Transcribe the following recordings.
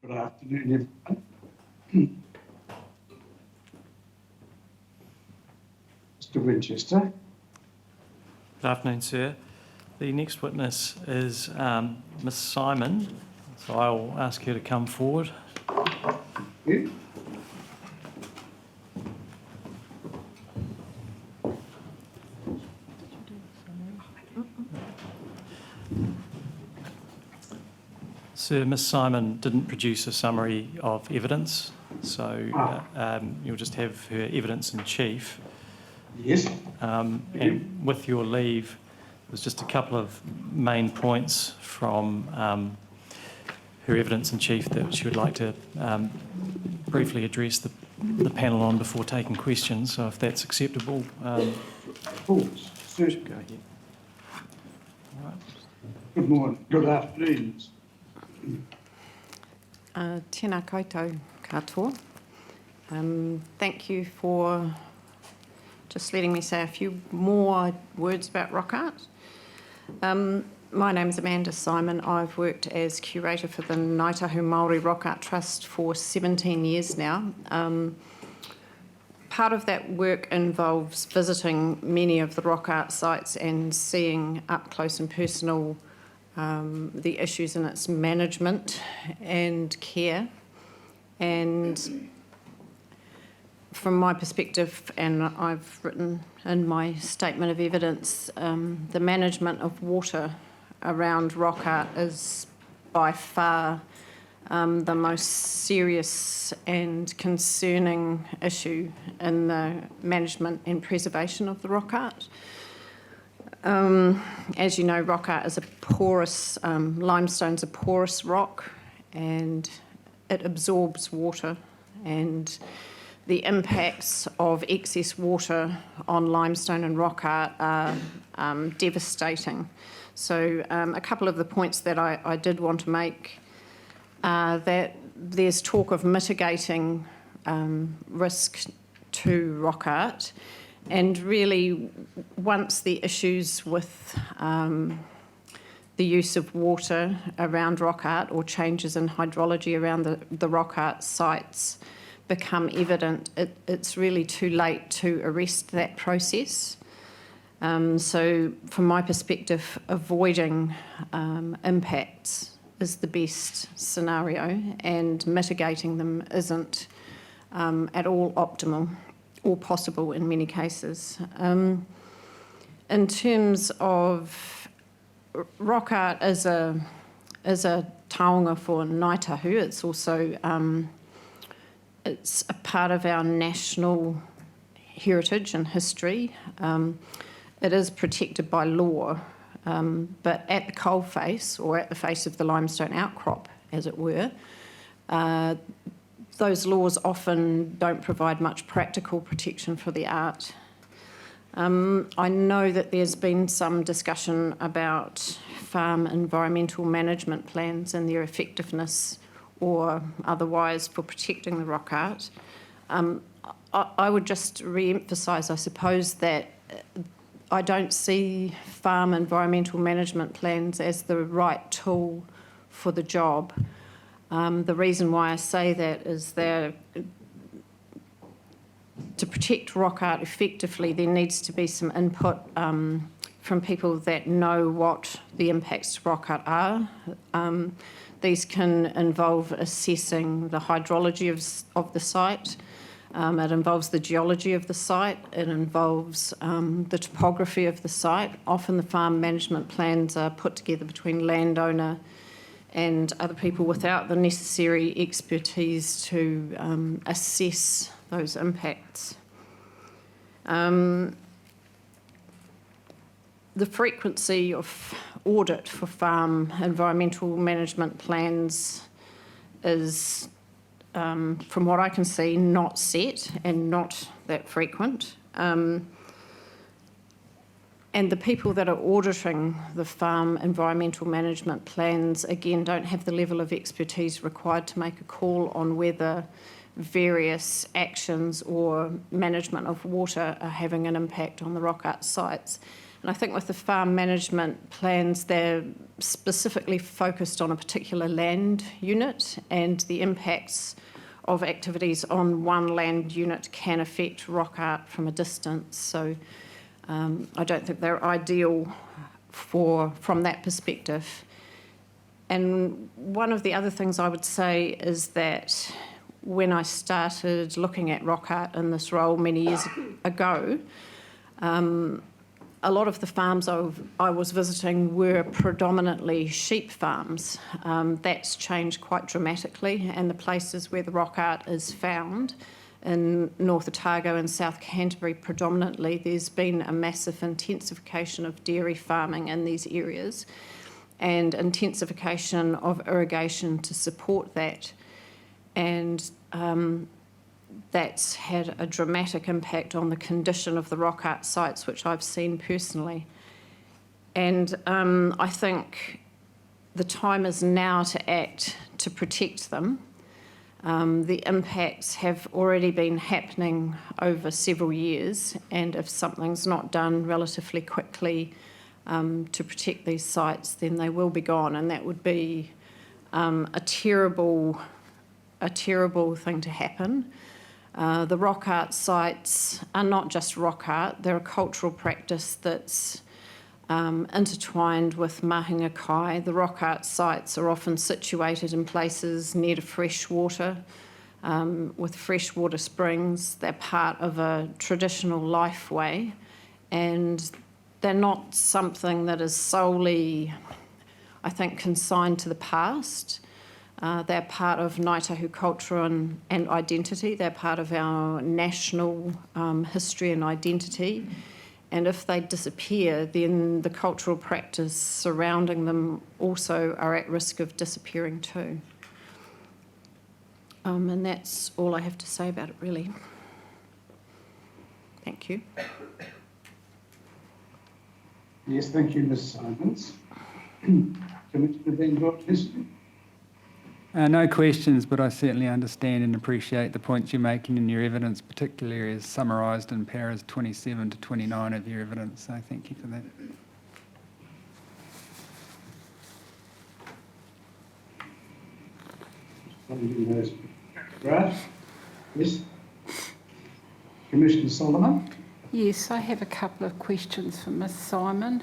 Good afternoon, everyone. Mr. Winchester. Good afternoon, sir. The next witness is Ms. Simon, so I'll ask her to come forward. Thank you. Sir, Ms. Simon didn't produce a summary of evidence, so you'll just have her evidence in chief. Yes. And with your leave, there's just a couple of main points from her evidence in chief that she would like to briefly address the panel on before taking questions. So if that's acceptable. Of course. Sir. Go ahead. All right. Good morning. Good afternoon. Tēnā koutou katoa. Thank you for just letting me say a few more words about rock art. My name is Amanda Simon. I've worked as curator for the Ngāi Tahu Māori Rock Art Trust for 17 years now. Part of that work involves visiting many of the rock art sites and seeing up close and personal the issues in its management and care. And from my perspective, and I've written in my statement of evidence, the management of water around rock art is by far the most serious and concerning issue in the management and preservation of the rock art. As you know, rock art is a porous, limestone's a porous rock, and it absorbs water, and the impacts of excess water on limestone and rock art are devastating. So a couple of the points that I did want to make are that there's talk of mitigating risk to rock art, and really once the issues with the use of water around rock art or changes in hydrology around the rock art sites become evident, it's really too late to arrest that process. So from my perspective, avoiding impacts is the best scenario, and mitigating them isn't at all optimal or possible in many cases. In terms of rock art as a taonga for Ngāi Tahu, it's also it's a part of our national heritage and history. It is protected by law, but at the coalface, or at the face of the limestone outcrop, as it were, those laws often don't provide much practical protection for the art. I know that there's been some discussion about farm environmental management plans and their effectiveness or otherwise for protecting the rock art. I would just re-emphasise, I suppose, that I don't see farm environmental management plans as the right tool for the job. The reason why I say that is that to protect rock art effectively, there needs to be some input from people that know what the impacts to rock art are. These can involve assessing the hydrology of the site. It involves the geology of the site. It involves the topography of the site. Often the farm management plans are put together between landowner and other people without the necessary expertise to assess those impacts. The frequency of audit for farm environmental management plans is, from what I can see, not set and not that frequent. And the people that are auditing the farm environmental management plans, again, don't have the level of expertise required to make a call on whether various actions or management of water are having an impact on the rock art sites. And I think with the farm management plans, they're specifically focused on a particular land unit, and the impacts of activities on one land unit can affect rock art from a distance. So I don't think they're ideal from that perspective. And one of the other things I would say is that when I started looking at rock art in this role many years ago, a lot of the farms I was visiting were predominantly sheep farms. That's changed quite dramatically, and the places where the rock art is found, in North Otago and South Canterbury predominantly, there's been a massive intensification of dairy farming in these areas and intensification of irrigation to support that. And that's had a dramatic impact on the condition of the rock art sites, which I've seen personally. And I think the time is now to act to protect them. The impacts have already been happening over several years, and if something's not done relatively quickly to protect these sites, then they will be gone, and that would be a terrible thing to happen. The rock art sites are not just rock art, they're a cultural practice that's intertwined with mahinga kai. The rock art sites are often situated in places near to fresh water, with freshwater springs. They're part of a traditional lifeway, and they're not something that is solely, I think, consigned to the past. They're part of Ngāi Tahu culture and identity. They're part of our national history and identity. And if they disappear, then the cultural practice surrounding them also are at risk of disappearing too. And that's all I have to say about it, really. Thank you. Yes, thank you, Ms Simons. Commissioner Van Gortlissen? No questions, but I certainly understand and appreciate the points you're making in your evidence, particularly as summarised in paras 27 to 29 of your evidence. So thank you for that. Right. Yes. Commissioner Solomon? Yes, I have a couple of questions for Ms Simon.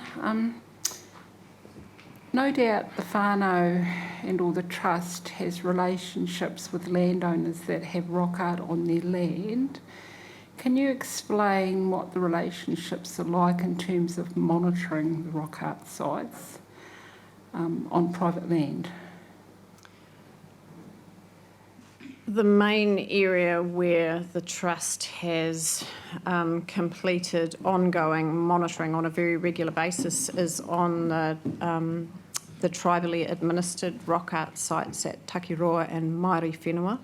No doubt the whānau and or the trust has relationships with landowners that have rock art on their land. Can you explain what the relationships are like in terms of monitoring the rock art sites on private land? The main area where the Trust has completed ongoing monitoring on a very regular basis is on the tribally administered rock art sites at Takiroa and Mairi Whenua.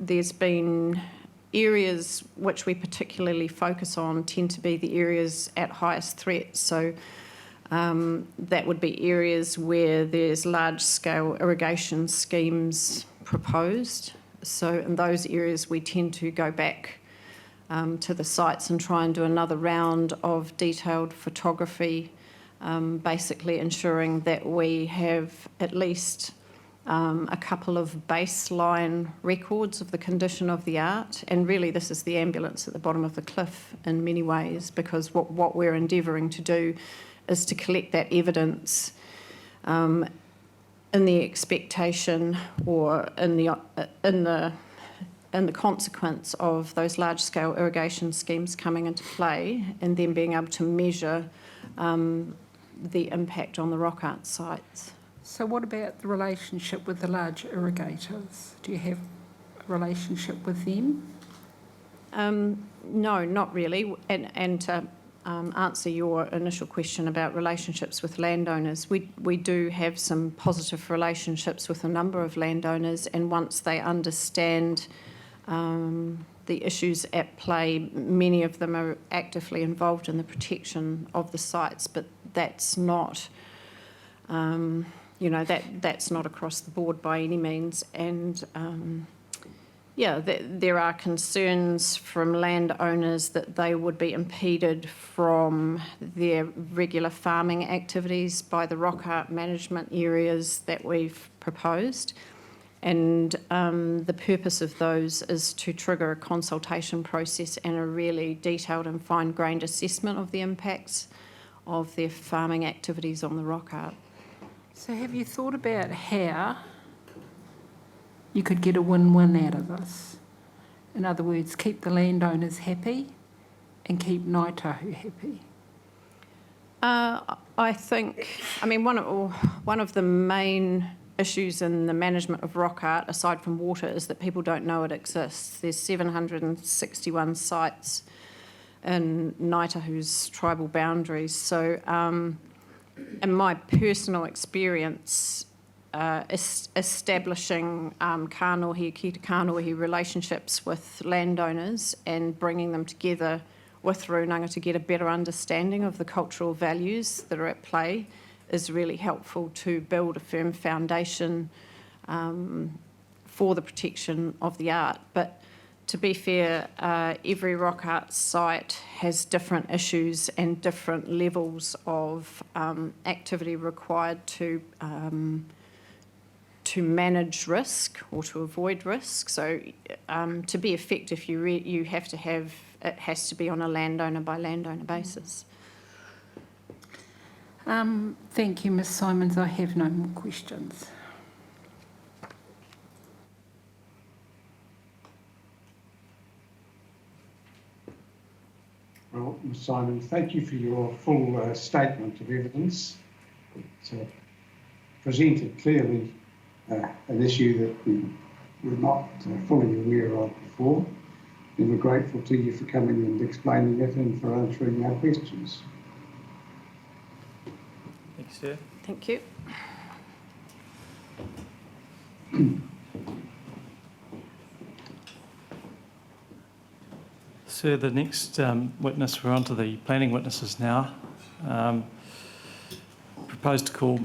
There's been areas which we particularly focus on tend to be the areas at highest threat. So that would be areas where there's large-scale irrigation schemes proposed. So in those areas, we tend to go back to the sites and try and do another round of detailed photography, basically ensuring that we have at least a couple of baseline records of the condition of the art. And really, this is the ambulance at the bottom of the cliff in many ways, because what we're endeavouring to do is to collect that evidence in the expectation or in the consequence of those large-scale irrigation schemes coming into play, and then being able to measure the impact on the rock art sites. So what about the relationship with the large irrigators? Do you have a relationship with them? No, not really. And to answer your initial question about relationships with landowners, we do have some positive relationships with a number of landowners, and once they understand the issues at play, many of them are actively involved in the protection of the sites, but that's not, that's not across the board by any means. And Yeah, there are concerns from landowners that they would be impeded from their regular farming activities by the rock art management areas that we've proposed. And the purpose of those is to trigger a consultation process and a really detailed and fine-grained assessment of the impacts of their farming activities on the rock art. So have you thought about how you could get a win-win out of this? In other words, keep the landowners happy and keep Ngāi Tahu happy? I think, one of the main issues in the management of rock art, aside from water, is that people don't know it exists. There's 761 sites in Ngāi Tahu's tribal boundaries. So in my personal experience, establishing kānohi, ki te kānohi relationships with landowners and bringing them together with Rūnanga to get a better understanding of the cultural values that are at play is really helpful to build a firm foundation for the protection of the art. But to be fair, every rock art site has different issues and different levels of activity required to manage risk or to avoid risk. So to be effective, you have to have, it has to be on a landowner by landowner basis. Thank you, Ms Simons. I have no more questions. Well, Ms Simon, thank you for your full statement of evidence. It presented clearly an issue that we were not fully aware of before, and we're grateful to you for coming and explaining it and for answering our questions. Thank you, sir. Thank you. Sir, the next witness, we're on to the planning witnesses now. Proposed to call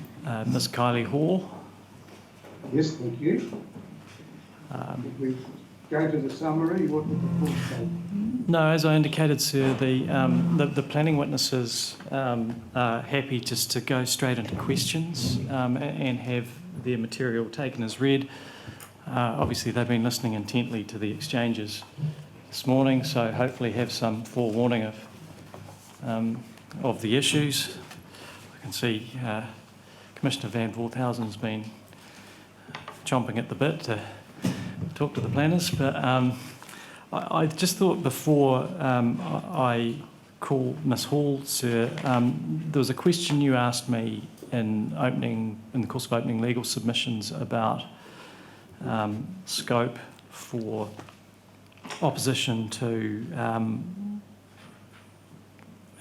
Ms Kylie Hall. Yes, thank you. If we go to the summary, what would the full say? No, as I indicated, sir, the planning witnesses are happy just to go straight into questions and have their material taken as read. Obviously, they've been listening intently to the exchanges this morning, so hopefully have some forewarning of the issues. I can see Commissioner Van Voorthousen's been chomping at the bit to talk to the planners, but I just thought before I call Ms Hall, sir, there was a question you asked me in the course of opening legal submissions about scope for opposition to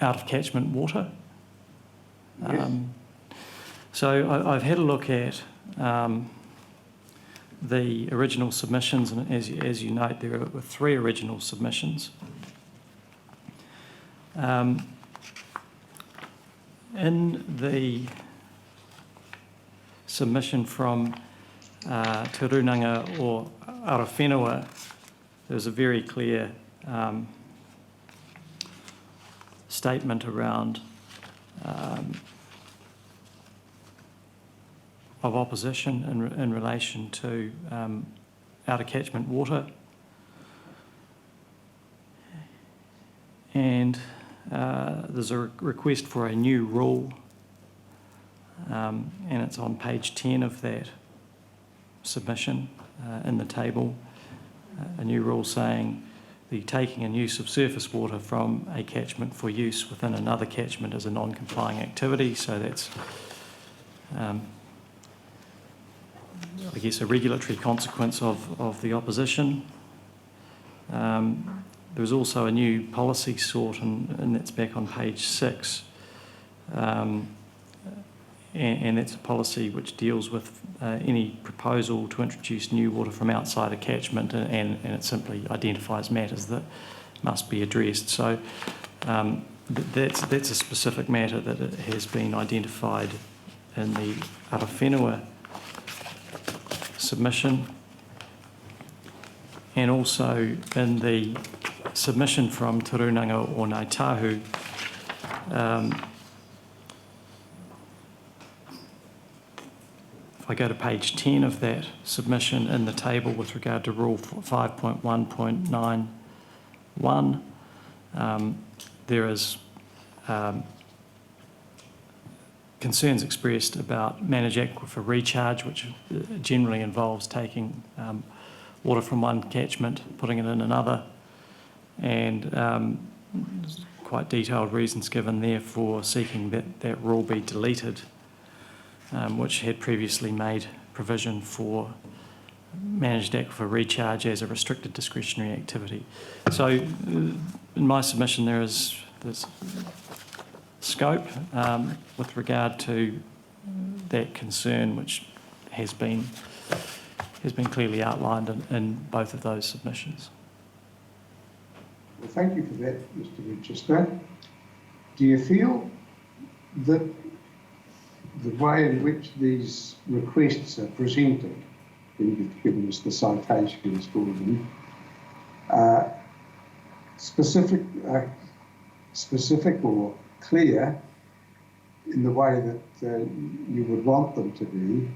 out of catchment water. Yes. So I've had a look at the original submissions, and as you note, there were 3 original submissions. In the submission from Te Rūnanga or Arawhenua, there's a very clear statement around of opposition in relation to out of catchment water, and there's a request for a new rule, and it's on page 10 of that submission in the table. A new rule saying the taking and use of surface water from a catchment for use within another catchment is a non-complying activity. So that's, I guess, a regulatory consequence of the opposition. There's also a new policy sought, and that's back on page 6. And that's a policy which deals with any proposal to introduce new water from outside a catchment, and it simply identifies matters that must be addressed. So that's a specific matter that has been identified in the Arawhenua submission. and also in the submission from Te Rūnanga o Ngāi Tahu, if I go to page 10 of that submission in the table with regard to Rule 5.1.91, there is concerns expressed about managed aquifer recharge, which generally involves taking water from one catchment, putting it in another, and there's quite detailed reasons given there for seeking that rule be deleted, which had previously made provision for managed aquifer recharge as a restricted discretionary activity. So in my submission there's scope with regard to that concern, which has been clearly outlined in both of those submissions. Well, thank you for that, Mr. Winchester. Do you feel that the way in which these requests are presented, and you've given us the citations for them, specific or clear in the way that you would want them to be,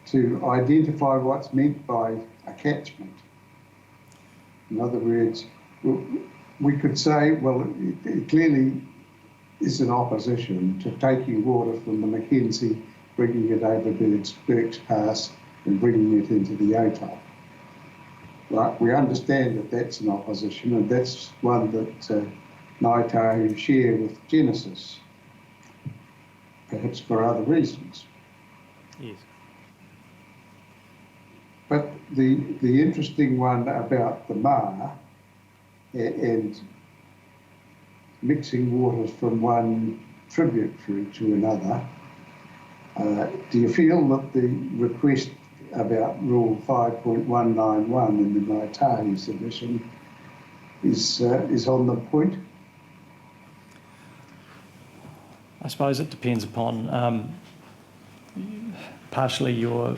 to identify what's meant by a catchment? In other words, we could say, well, it clearly is in opposition to taking water from the Mackenzie, bringing it over Burke's Pass and bringing it into the Otai. Right? We understand that that's an opposition, and that's one that Ngāi Tahu share with Genesis, perhaps for other reasons. Yes. But the interesting one about the Ma and mixing waters from one tributary to another, do you feel that the request about Rule 5.191 in the Ngāi Tahu submission is on the point? I suppose it depends upon partially your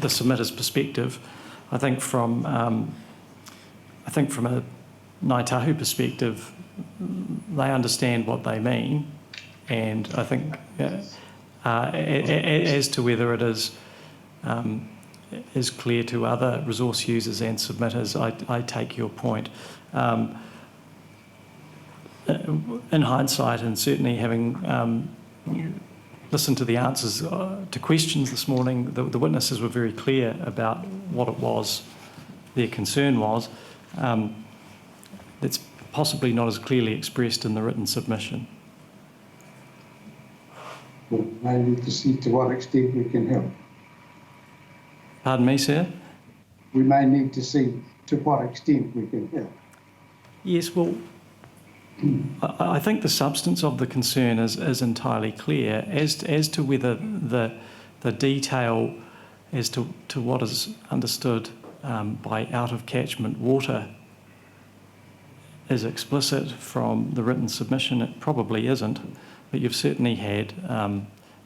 the submitter's perspective. I think from a Ngāi Tahu perspective, they understand what they mean, and I think as to whether it is clear to other resource users and submitters, I take your point. In hindsight, and certainly having listened to the answers to questions this morning, the witnesses were very clear about what it was their concern was. That's possibly not as clearly expressed in the written submission. Well, I need to see to what extent we can help. Pardon me, sir? We may need to see to what extent we can help. Yes, well, I think the substance of the concern is entirely clear. As to whether the detail as to what is understood by out-of-catchment water is explicit from the written submission, it probably isn't, but you've certainly had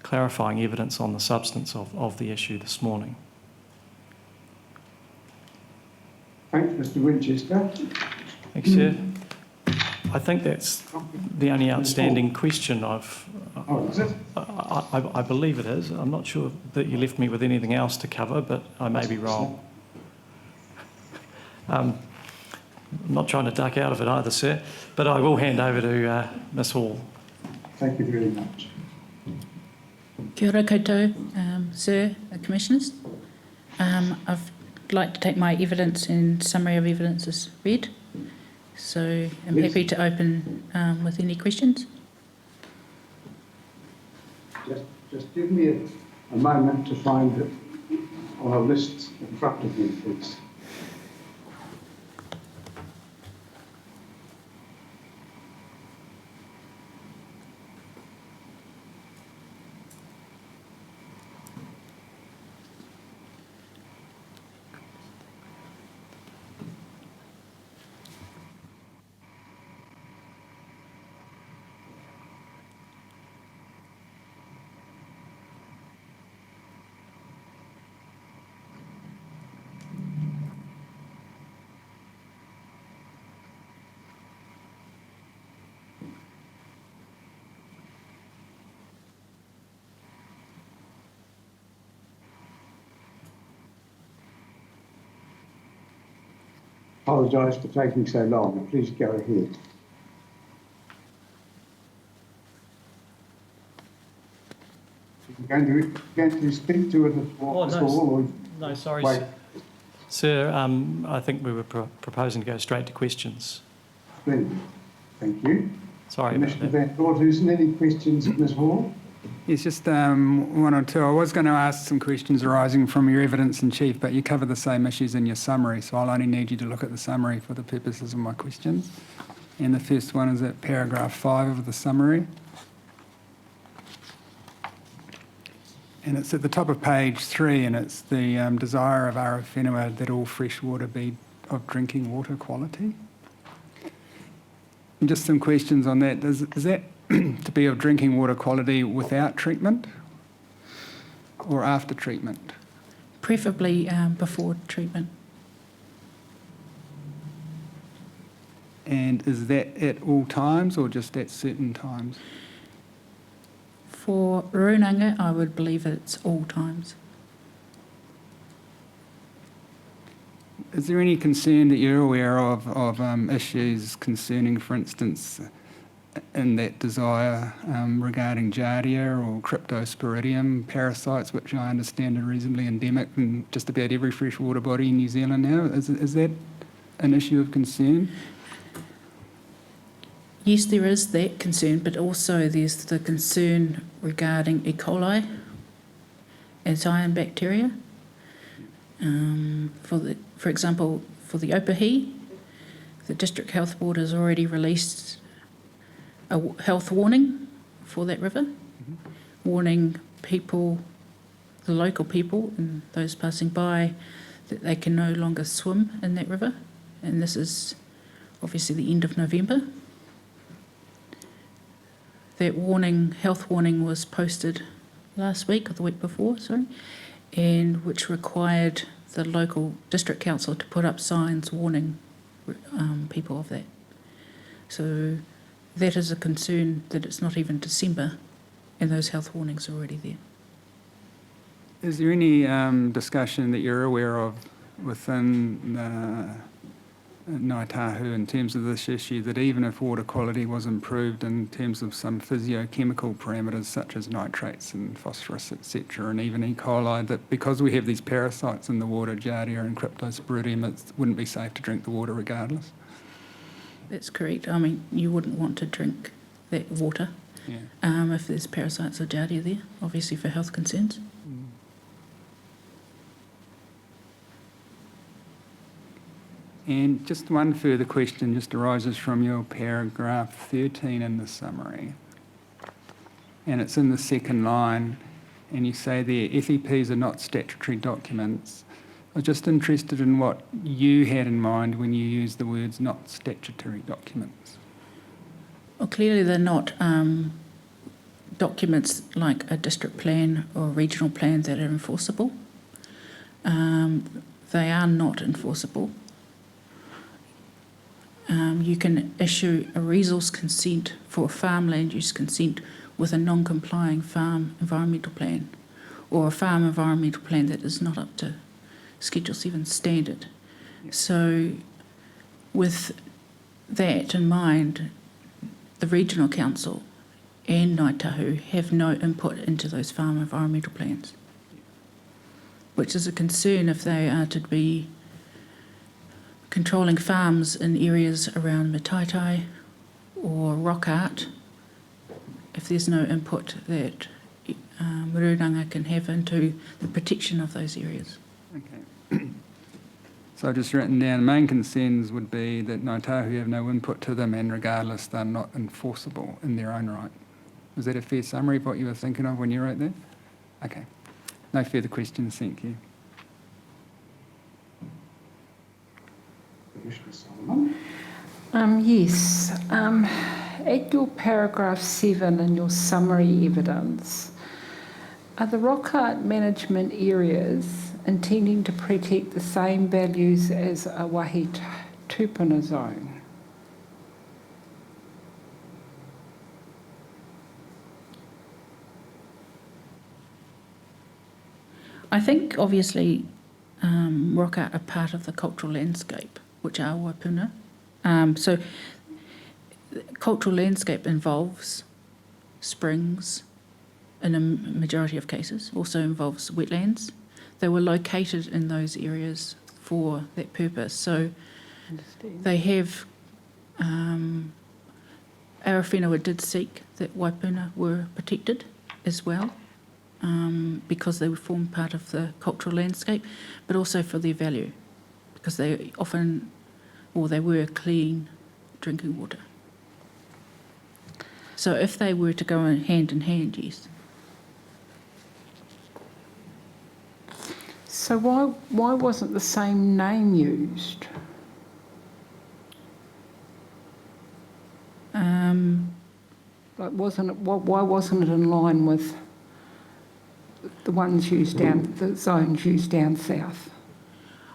clarifying evidence on the substance of the issue this morning. Thanks, Mr. Winchester. Thanks, sir. I think that's the only outstanding question I've... Oh, is it? I believe it is. I'm not sure that you left me with anything else to cover, but I may be wrong. I'm not trying to duck out of it either, sir, but I will hand over to Ms Hall. Thank you very much. Kia ora koutou, Sir, Commissioners. I'd like to take my evidence and summary of evidence as read. So I'm happy to open with any questions. Just give me a moment to find it on a list in front of me, please. Apologise for taking so long. Please go ahead. You're going to speak to it at all? No, sorry, Wait. sir. I think we were proposing to go straight to questions. Splendid. Thank you. Sorry about Commissioner that. Van Broadhuizen, any questions of Ms Hall? It's just one or two. I was going to ask some questions arising from your evidence in chief, but you cover the same issues in your summary, so I'll only need you to look at the summary for the purposes of my questions. And the first one is at paragraph 5 of the summary. And it's at the top of page 3, and it's the desire of Arawhenua that all fresh water be of drinking water quality. And just some questions on that. Is that to be of drinking water quality without treatment or after treatment? Preferably before treatment. And is that at all times or just at certain times? For Rūnanga, I would believe it's all times. Is there any concern that you're aware of issues concerning, for instance, in that desire regarding Giardia or Cryptosporidium parasites, which I understand are reasonably endemic in just about every freshwater body in New Zealand now? Is that an issue of concern? Yes, there is that concern, but also there's the concern regarding E. coli and cyan bacteria. For example, for the Opahi, the District Health Board has already released a health warning for that river, warning people, the local people and those passing by, that they can no longer swim in that river. And this is obviously the end of November. That warning, health warning, was posted last week or the week before, and which required the local district council to put up signs warning people of that. So that is a concern, that it's not even December and those health warnings are already there. Is there any discussion that you're aware of within Ngāi Tahu in terms of this issue, that even if water quality was improved in terms of some physiochemical parameters such as nitrates and phosphorus, etc., and even E. coli, that because we have these parasites in the water, Giardia and Cryptosporidium, it wouldn't be safe to drink the water regardless? That's correct. I mean, you wouldn't want to drink that water if there's parasites or Giardia there, obviously for health concerns. And just one further question just arises from your paragraph 13 in the summary. And it's in the second line, and you say there, FEPs are not statutory documents. I was just interested in what you had in mind when you used the words not statutory documents. Well, clearly they're not documents like a district plan or regional plan that are enforceable. They are not enforceable. You can issue a resource consent for a farm land use consent with a non-complying farm environmental plan, or a farm environmental plan that is not up to Schedule 7 standard. So with that in mind, the Regional Council and Ngāi Tahu have no input into those farm environmental plans, which is a concern if they are to be controlling farms in areas around Mataitai or rock art, if there's no input that Rūnanga can have into the protection of those areas. Okay. So I've just written down, main concerns would be that Ngāi Tahu have no input to them, and regardless they're not enforceable in their own right. Was that a fair summary of what you were thinking of when you wrote that? Okay. No further questions, thank you. Commissioner Solomon. Yes. At your paragraph 7 in your summary evidence, are the rock art management areas intending to protect the same values as a Waihi tupuna zone? I think obviously rock art are part of the cultural landscape which are waipuna. So cultural landscape involves springs in a majority of cases, also involves wetlands. They were located in those areas for that purpose. So they have, Arawhenua did seek that waipuna were protected as well, because they would form part of the cultural landscape, but also for their value, because they often, or they were clean drinking water. So if they were to go in hand, yes. So why wasn't the same name used? Like why wasn't it in line with the ones used down, the zones used down south?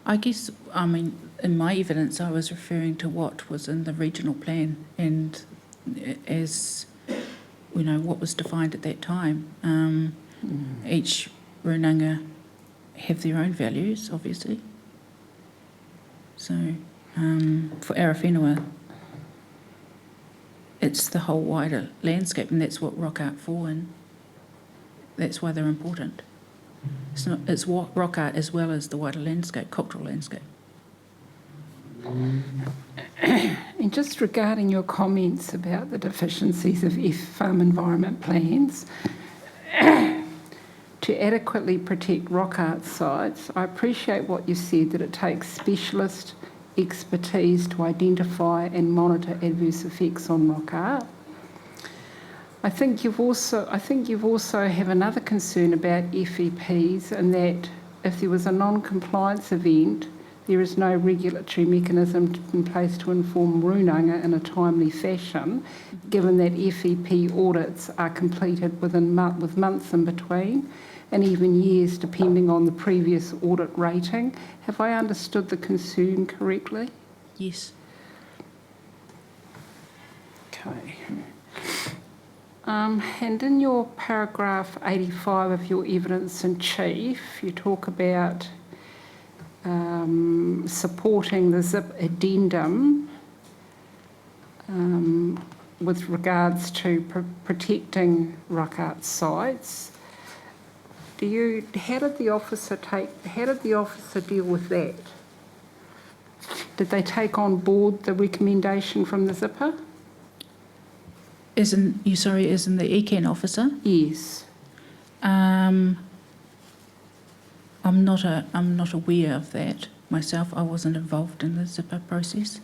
I guess, I mean, in my evidence, I was referring to what was in the regional plan and as, you know, what was defined at that time. Each Rūnanga have their own values, obviously. So for Arawhenua, it's the whole wider landscape, and that's what rock art for, and that's why they're important. It's rock art as well as the wider landscape, cultural landscape. And just regarding your comments about the deficiencies of farm environment plans, to adequately protect rock art sites, I appreciate what you said, that it takes specialist expertise to identify and monitor adverse effects on rock art. I think you've also have another concern about FEPs, and that if there was a non-compliance event, there is no regulatory mechanism in place to inform Rūnanga in a timely fashion, given that FEP audits are completed with months in between, and even years depending on the previous audit rating. Have I understood the concern correctly? Yes. Okay. And in your paragraph 85 of your evidence in chief, you talk about supporting the ZIP addendum with regards to protecting rock art sites. How did the officer deal with that? Did they take on board the recommendation from the zipper? Isn't the ECAN officer? Yes. I'm not aware of that myself. I wasn't involved in the zipper process.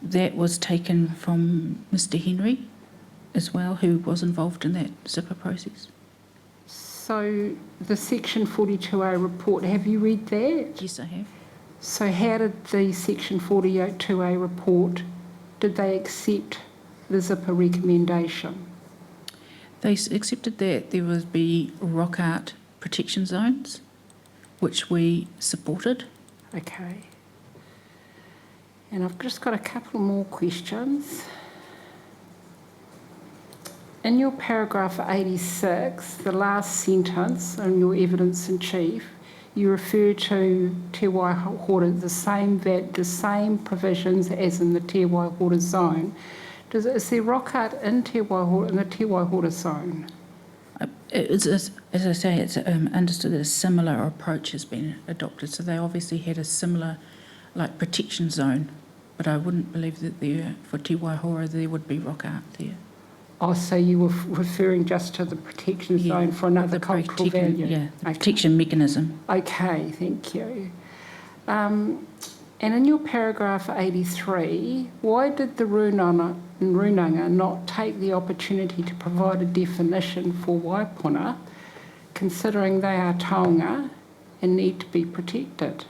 That was taken from Mr. Henry as well, who was involved in that zipper process. So the Section 42A report, have you read that? Yes, I have. So how did the Section 42A report, did they accept the zipper recommendation? They accepted that there would be rock art protection zones, which we supported. Okay. And I've just got a couple more questions. In your paragraph 86, the last sentence in your evidence in chief, you refer to Te Waihora, the same provisions as in the Te Waihora zone. Is there rock art in the Te Waihora zone? As I say, it's understood that a similar approach has been adopted. So they obviously had a similar, protection zone, but I wouldn't believe that for Te Waihora there would be rock art there. Oh, so you were referring just to the protection zone for another cultural value? Yeah, the protection mechanism. Okay, thank you. And in your paragraph 83, why did the Rūnanga not take the opportunity to provide a definition for waipuna, considering they are taonga and need to be protected?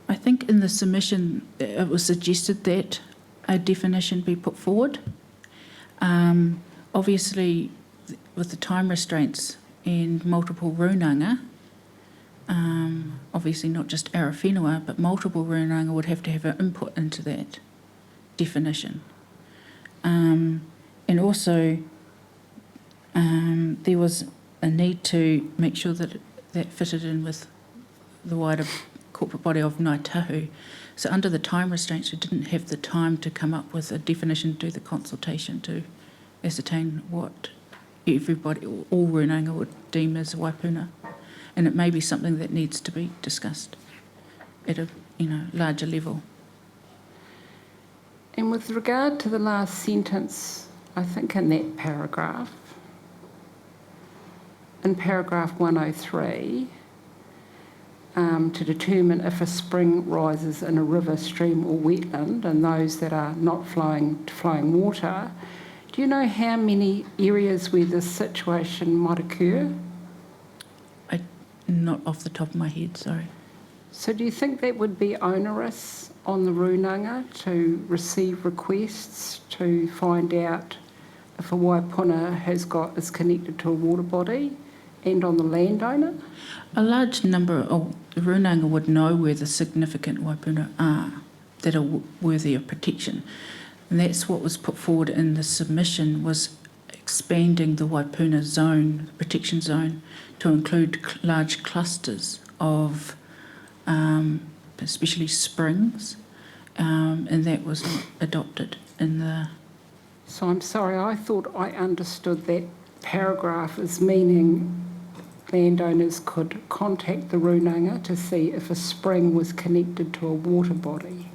I think in the submission it was suggested that a definition be put forward. Obviously, with the time restraints and multiple Rūnanga, obviously not just Arawhenua, but multiple Rūnanga would have to have an input into that definition. And also, there was a need to make sure that that fitted in with the wider corporate body of Ngāi Tahu. So under the time restraints, we didn't have the time to come up with a definition, do the consultation to ascertain what everybody, all Rūnanga would deem as waipuna. And it may be something that needs to be discussed at a larger level. And with regard to the last sentence, I think in that paragraph, in paragraph 103, to determine if a spring rises in a river, stream or wetland, and those that are not flowing water, do you know how many areas where this situation might occur? Not off the top of my head, sorry. So do you think that would be onerous on the Rūnanga to receive requests to find out if a waipuna is connected to a water body, and on the landowner? A large number of the Rūnanga would know where the significant waipuna are that are worthy of protection. And that's what was put forward in the submission, was expanding the waipuna zone, the protection zone, to include large clusters of especially springs, and that was not adopted in the... So I'm sorry, I thought I understood that paragraph as meaning landowners could contact the Rūnanga to see if a spring was connected to a water body.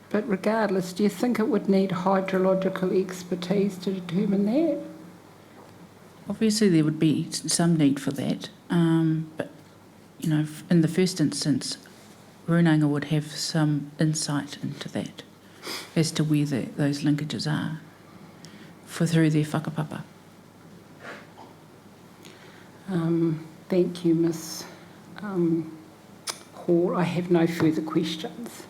But regardless, do you think it would need hydrological expertise to determine that? Obviously there would be some need for that, but in the first instance, Rūnanga would have some insight into that as to where those linkages are through their whakapapa. Thank you, Ms. Hall. I have no further questions.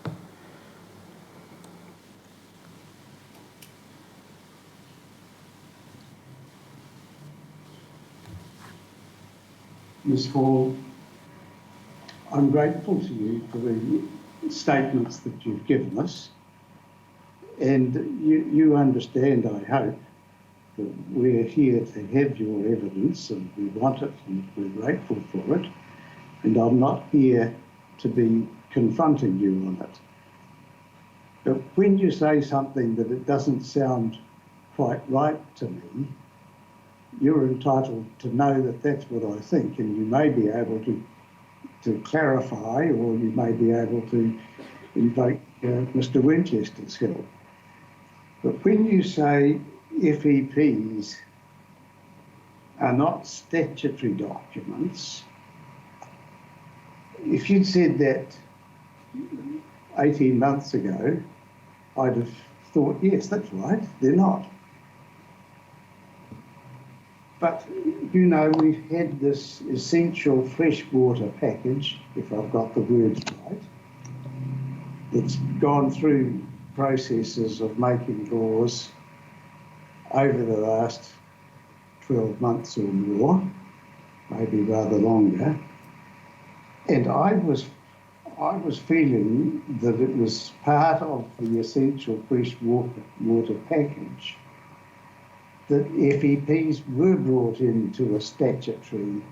Ms. Hall, I'm grateful to you for the statements that you've given us, and you understand, I hope, that we're here to have your evidence and we want it and we're grateful for it, and I'm not here to be confronting you on it. But when you say something that it doesn't sound quite right to me, you're entitled to know that that's what I think, and you may be able to clarify, or you may be able to invoke Mr. Winchester's help. But when you say FEPs are not statutory documents, if you'd said that 18 months ago, I'd have thought, yes, that's right, they're not. But, we've had this essential freshwater package, if I've got the words right, that's gone through processes of making laws over the last 12 months or more, maybe rather longer. And I was feeling that it was part of the essential freshwater package that FEPs were brought into a statutory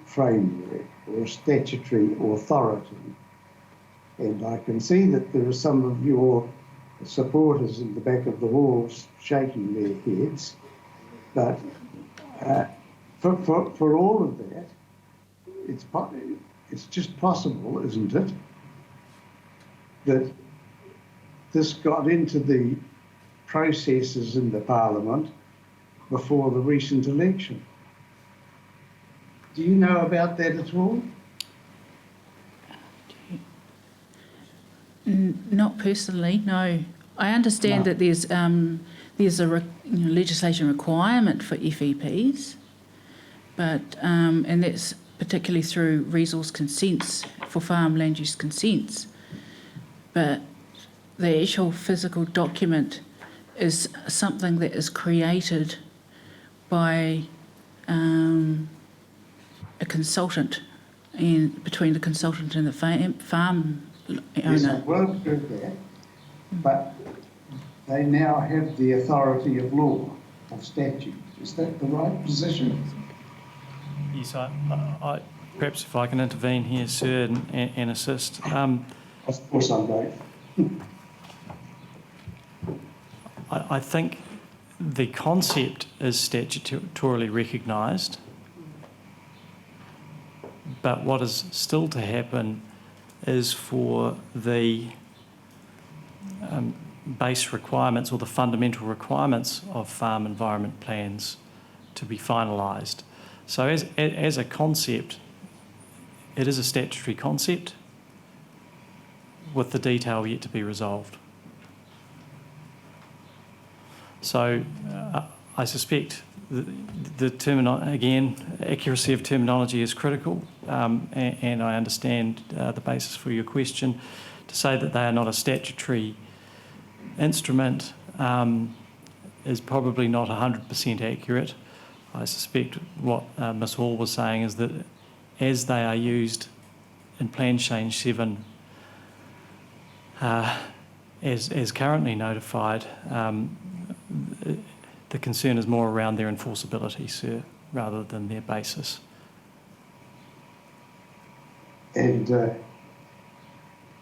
framework or a statutory authority. And I can see that there are some of your supporters in the back of the halls shaking their heads, but for all of that, it's just possible, isn't it, that this got into the processes in the Parliament before the recent election. Do you know about that at all? Not personally, no. I understand that there's a legislation requirement for FEPs, but and that's particularly through resource consents for farm land use consents. But the actual physical document is something that is created by a consultant, and between the consultant and the farm owner. Yes, I well agree with that. but they now have the authority of law, of statute. Is that the right position? Yes, perhaps if I can intervene here, sir, and assist. Of course I'm right. I think the concept is statutorily recognised, but what is still to happen is for the base requirements or the fundamental requirements of farm environment plans to be finalised. So as a concept, it is a statutory concept with the detail yet to be resolved. So I suspect again, accuracy of terminology is critical, and I understand the basis for your question. To say that they are not a statutory instrument is probably not 100% accurate. I suspect what Ms Hall was saying is that as they are used in Plan Change 7 as currently notified, the concern is more around their enforceability, sir, rather than their basis. And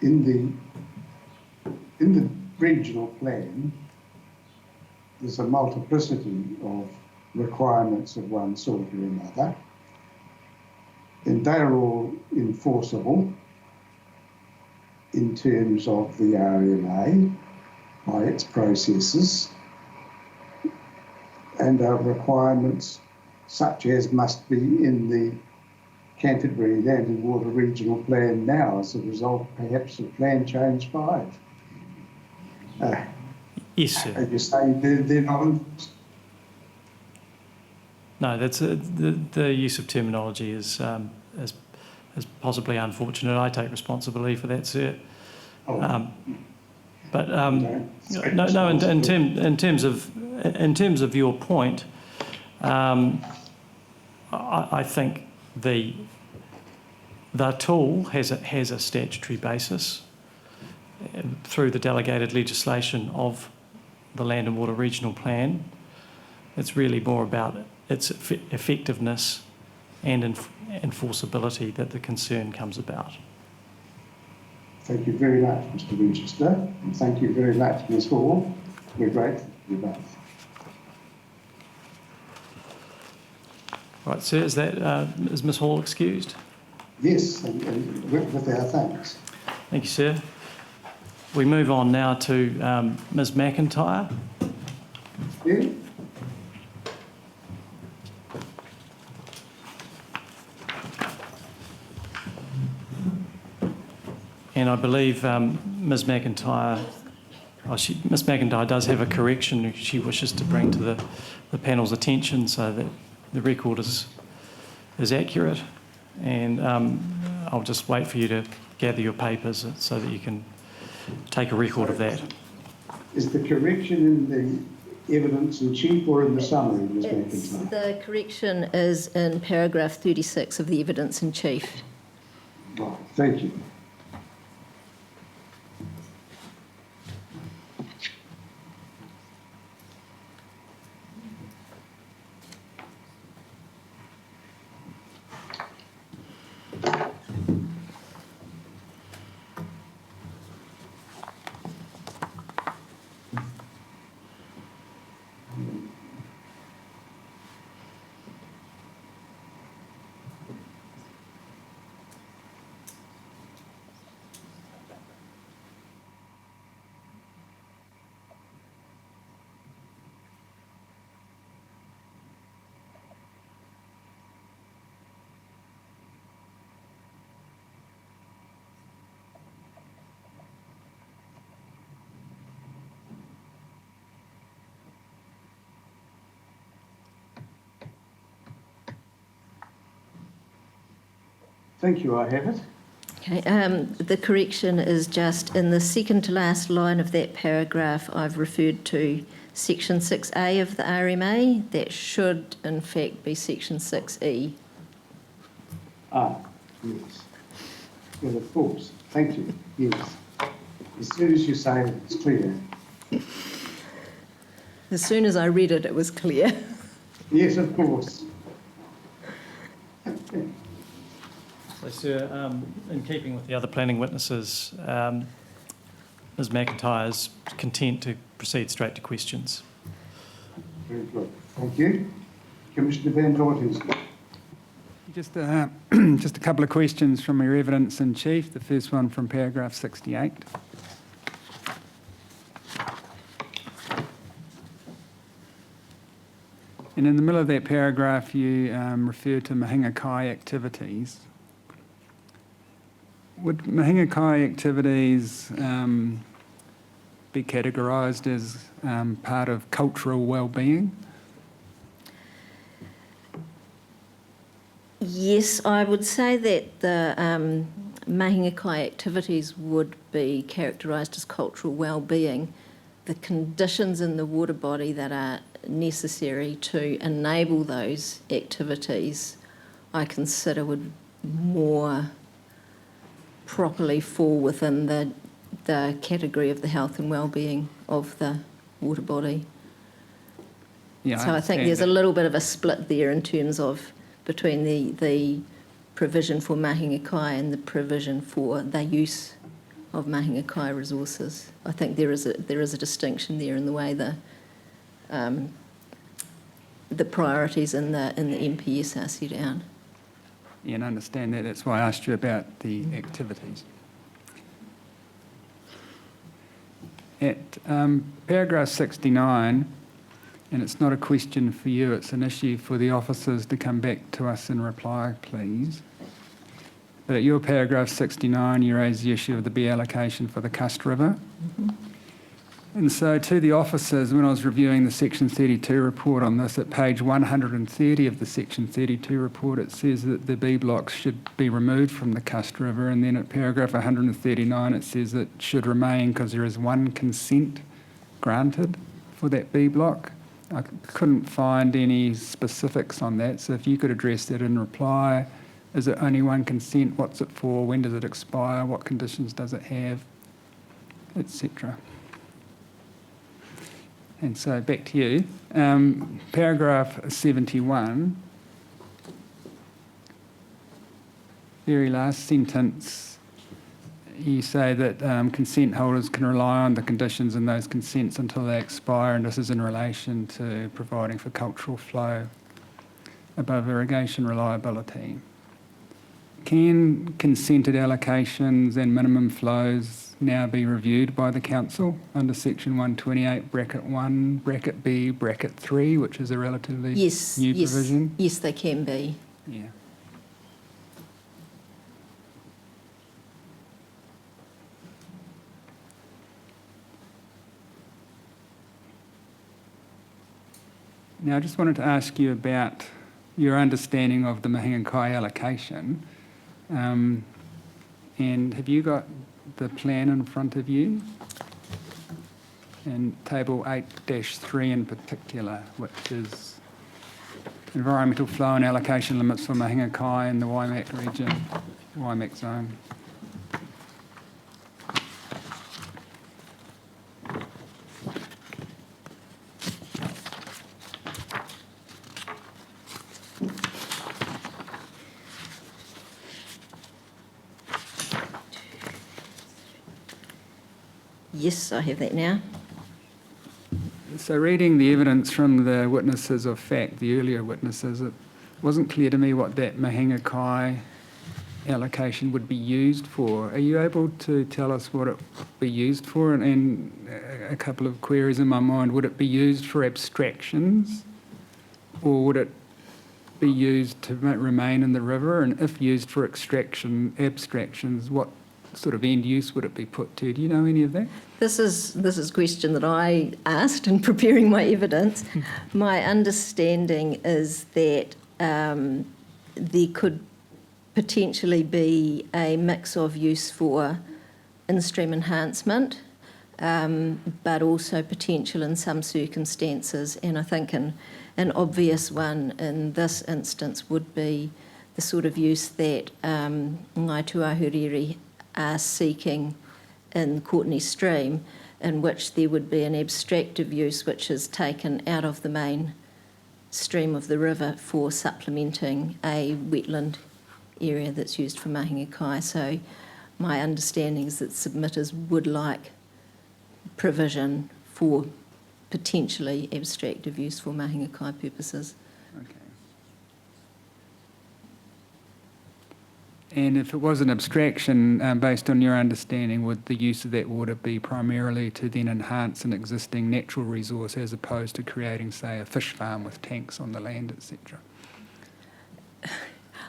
in the regional plan, there's a multiplicity of requirements of one sort or another, and they're all enforceable in terms of the RMA by its processes, and are requirements such as must be in the Canterbury Land and Water Regional Plan now as a result perhaps of Plan Change 5. Yes, sir. And you say they're not enforced? No, that's the use of terminology is possibly unfortunate. I take responsibility for that, sir. But no. In terms of your point, I think the tool has a statutory basis through the delegated legislation of the Land and Water Regional Plan. It's really more about its effectiveness and enforceability that the concern comes about. Thank you very much, Mr. Winchester, and thank you very much, Ms Hall. We're grateful for you both. Right, sir, is Ms Hall excused? Yes, and with our thanks. Thank you, sir. We move on now to Ms McIntyre. Yeah. And I believe Ms McIntyre does have a correction she wishes to bring to the panel's attention so that the record is accurate. And I'll just wait for you to gather your papers so that you can take a record of that. Is the correction in the evidence in chief or in the summary, Ms McIntyre? The correction is in paragraph 36 of the evidence in chief. Right, thank you. Thank you, I have it. Okay, the correction is just in the second to last line of that paragraph. I've referred to section 6A of the RMA. That should in fact be section 6E. Ah, yes. Well, of course. Thank you. Yes. As soon as you say it, it's clear. As soon as I read it, it was clear. Yes, of course. So, Sir, in keeping with the other planning witnesses, Ms McIntyre is content to proceed straight to questions. Very good. Thank you. Commissioner Van Dort. Just just a couple of questions from your evidence in chief. The first one from paragraph 68. And in the middle of that paragraph, you refer to Mahinga Kai activities. Would Mahinga Kai activities be categorised as part of cultural well-being? Yes, I would say that the Mahinga Kai activities would be characterised as cultural well-being. The conditions in the water body that are necessary to enable those activities, I consider would more properly fall within the category of the health and well-being of the water body. Yeah, So I think there's a little bit of a split there in terms of between the provision for Mahinga Kai and the provision for the use of Mahinga Kai resources. I think there is a distinction there in the way the priorities in the MPS are set out. Yeah, and I understand that. That's why I asked you about the activities. At paragraph 69, and it's not a question for you, it's an issue for the officers to come back to us and reply, please. But at your paragraph 69, you raise the issue of the B allocation for the Cust River. Mm-hmm. And so to the officers, when I was reviewing the Section 32 report on this, at page 130 of the Section 32 report, it says that the B blocks should be removed from the Cust River, and then at paragraph 139 it says it should remain because there is one consent granted for that B block. I couldn't find any specifics on that, so if you could address that in reply. Is it only one consent? What's it for? When does it expire? What conditions does it have? Etc. And so back to you. Paragraph 71, very last sentence, you say that consent holders can rely on the conditions in those consents until they expire, and this is in relation to providing for cultural flow above irrigation reliability. Can consented allocations and minimum flows now be reviewed by the council under section 128 bracket 1 bracket B bracket 3, which is a relatively new provision? Yes, they can be. Yeah. Now, I just wanted to ask you about your understanding of the Mahinga Kai allocation. And have you got the plan in front of you? And table 8-3 in particular, which is environmental flow and allocation limits for Mahinga Kai in the Waimak region, Waimak zone. Yes, I have that now. So reading the evidence from the witnesses of fact, the earlier witnesses, it wasn't clear to me what that Mahinga Kai allocation would be used for. Are you able to tell us what it would be used for? And a couple of queries in my mind, would it be used for abstractions, or would it be used to remain in the river? And if used for abstractions, what sort of end use would it be put to? Do you know any of that? This is a question that I asked in preparing my evidence. My understanding is that there could potentially be a mix of use for in-stream enhancement, but also potential in some circumstances. And I think an obvious one in this instance would be the sort of use that Ngāi Tuahuriri are seeking in Courtenay Stream, in which there would be an abstractive use which is taken out of the main stream of the river for supplementing a wetland area that's used for mahinga kai. So my understanding is that submitters would like provision for potentially abstractive use for mahinga kai purposes. Okay. And if it was an abstraction, based on your understanding, would the use of that water be primarily to then enhance an existing natural resource as opposed to creating, say, a fish farm with tanks on the land, etc.?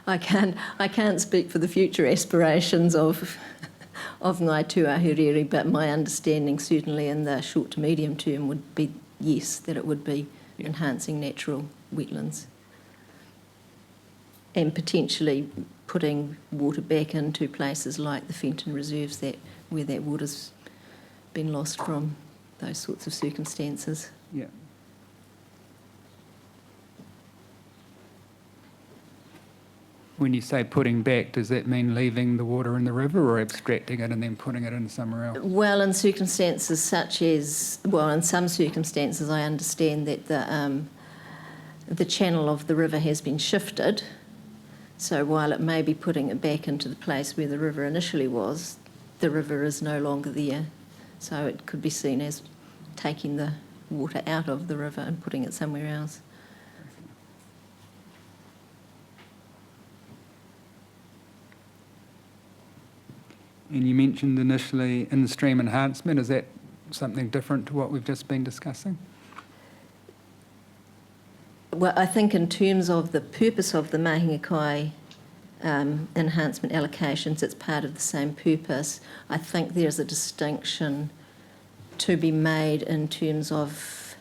I can't speak for the future aspirations of Ngāi Tuahuriri, but my understanding certainly in the short to medium term would be yes, that it would be enhancing natural wetlands and potentially putting water back into places like the Fenton Reserves where that water's been lost from those sorts of circumstances. Yeah. When you say putting back, does that mean leaving the water in the river or abstracting it and then putting it in somewhere else? Well, in circumstances such as, well, in some circumstances I understand that the channel of the river has been shifted. So while it may be putting it back into the place where the river initially was, the river is no longer there. So it could be seen as taking the water out of the river and putting it somewhere else. And you mentioned initially in-stream enhancement. Is that something different to what we've just been discussing? Well, I think in terms of the purpose of the mahinga kai enhancement allocations, it's part of the same purpose. I think there's a distinction to be made in terms of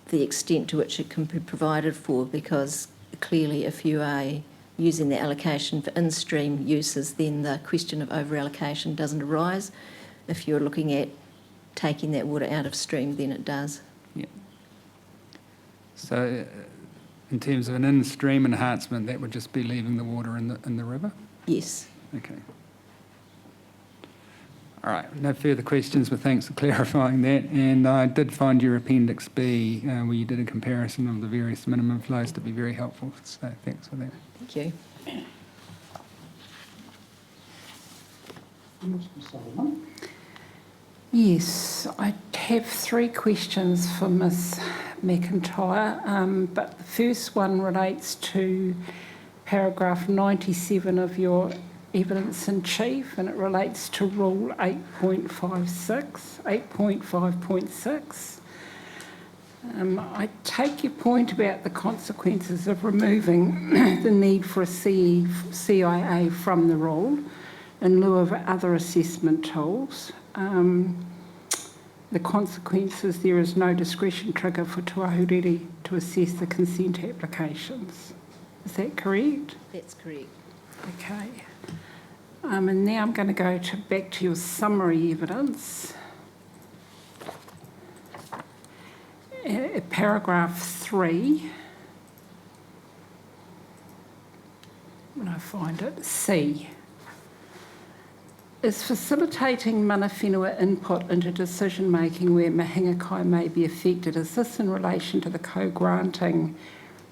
the extent to which it can be provided for, because clearly if you are using the allocation for in-stream uses, then the question of over-allocation doesn't arise. If you're looking at taking that water out of stream, then it does. Yeah. So in terms of an in-stream enhancement, that would just be leaving the water in the river? Yes. Okay. All right, no further questions, but thanks for clarifying that. And I did find your Appendix B, where you did a comparison of the various minimum flows, to be very helpful, so thanks for that. Thank you. Mr. Sullivan. Yes, I have three questions for Ms McIntyre, but the first one relates to paragraph 97 of your evidence in chief, and it relates to rule 8.5.6. I take your point about the consequences of removing the need for a CIA from the rule in lieu of other assessment tools. The consequences, there is no discretion trigger for Tuahuriri to assess the consent applications. Is that correct? That's correct. Okay. And now I'm going to go back to your summary evidence. Paragraph 3, when I find it, C, is facilitating mana whenua input into decision making where mahinga kai may be affected. Is this in relation to the co-granting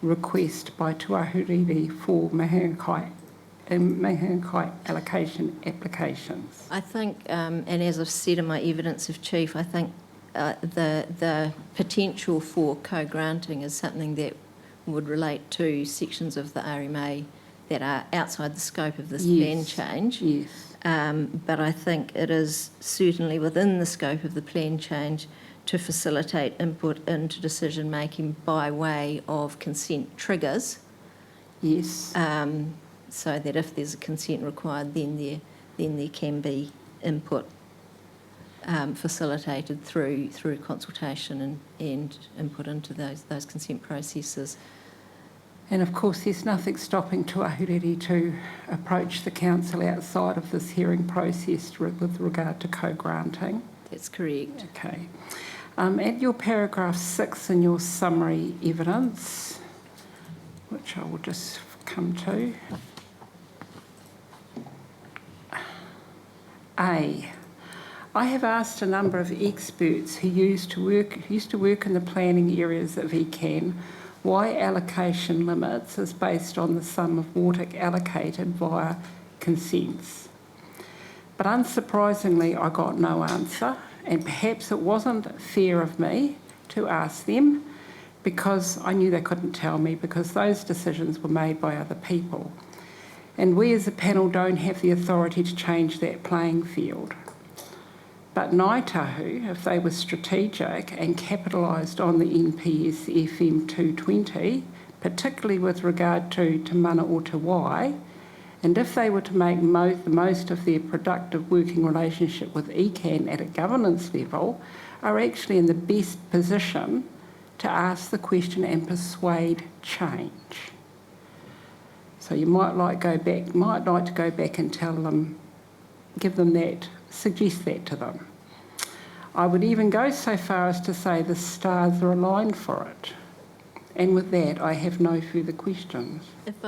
request by Tuahuriri for mahinga kai allocation applications? I think, and as I've said in my evidence of chief, I think the potential for co-granting is something that would relate to sections of the RMA that are outside the scope of this plan change. Yes. But I think it is certainly within the scope of the plan change to facilitate input into decision making by way of consent triggers. Yes. So that if there's a consent required, then there can be input facilitated through consultation and input into those consent processes. And of course, there's nothing stopping Tuahuriri to approach the council outside of this hearing process with regard to co-granting. That's correct. Okay. At your paragraph 6 in your summary evidence, which I will just come to. A, I have asked a number of experts who used to work in the planning areas of ECAN why allocation limits is based on the sum of water allocated via consents. But unsurprisingly, I got no answer, and perhaps it wasn't fair of me to ask them because I knew they couldn't tell me because those decisions were made by other people. And we as a panel don't have the authority to change that playing field. But Ngāi Tahu, if they were strategic and capitalised on the NPS FM 220, particularly with regard to Te Mana or Te Wai, and if they were to make the most of their productive working relationship with ECAN at a governance level, are actually in the best position to ask the question and persuade change. So you might like to go back and tell them, give them that, suggest that to them. I would even go so far as to say the stars are aligned for it. And with that, I have no further questions. If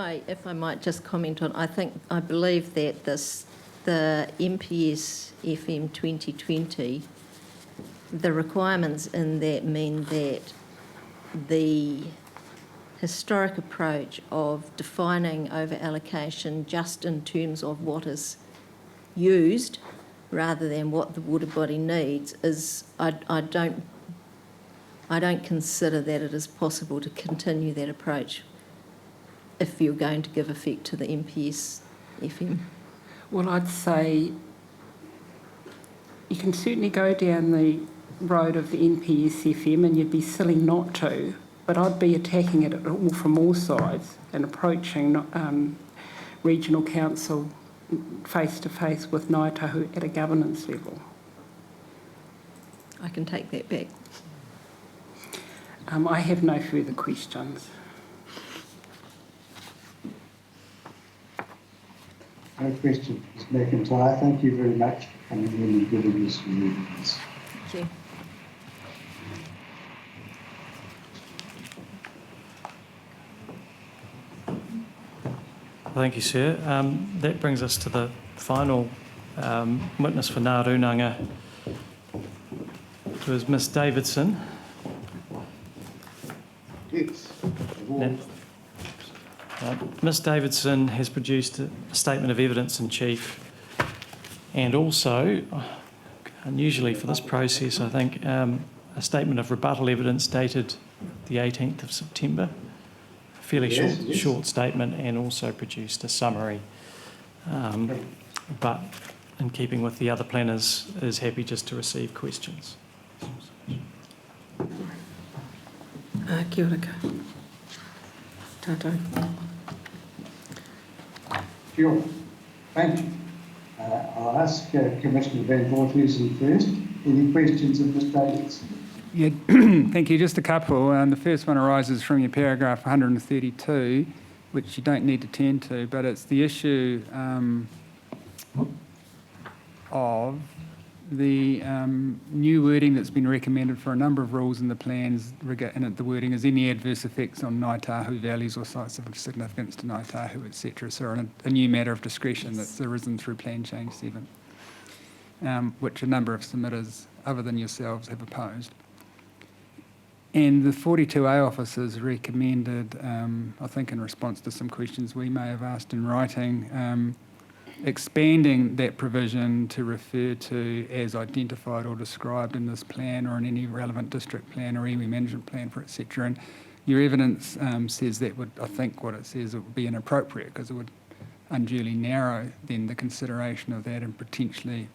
I might just comment on, I believe that the MPS FM 2020, the requirements in that mean that the historic approach of defining over allocation just in terms of what is used rather than what the water body needs is, I don't consider that it is possible to continue that approach if you're going to give effect to the MPS FM. Well, I'd say you can certainly go down the road of the NPS FM and you'd be silly not to, but I'd be attacking it from all sides and approaching regional council face to face with Ngāi Tahu at a governance level. I can take that back. I have no further questions. No question, Ms McIntyre. Thank you very much for coming in and giving us your evidence. Thank you. Thank you, sir. That brings us to the final witness for Ngā Rūnanga, who is Ms Davidson. Yes. Ms Davidson has produced a statement of evidence in chief and also, unusually for this process, I think, a statement of rebuttal evidence dated the 18th of September. Fairly short statement, and also produced a summary, but in keeping with the other planners, is happy just to receive questions. Kia ora tātou. Kia ora. Thank you. I'll ask Commissioner Van Voorthuizen first. Any questions of Ms Davidson? Yeah, thank you. Just a couple. The first one arises from your paragraph 132, which you don't need to turn to, but it's the issue of the new wording that's been recommended for a number of rules in the plans, and the wording is any adverse effects on Ngāi Tahu values or sites of significance to Ngāi Tahu, etc. So a new matter of discretion that's arisen through Plan Change 7, which a number of submitters other than yourselves have opposed. And the 42A officers recommended, I think in response to some questions we may have asked in writing, expanding that provision to refer to as identified or described in this plan or in any relevant district plan or iwi management plan for etc. And your evidence says that would, I think what it says, it would be inappropriate because it would unduly narrow then the consideration of that and potentially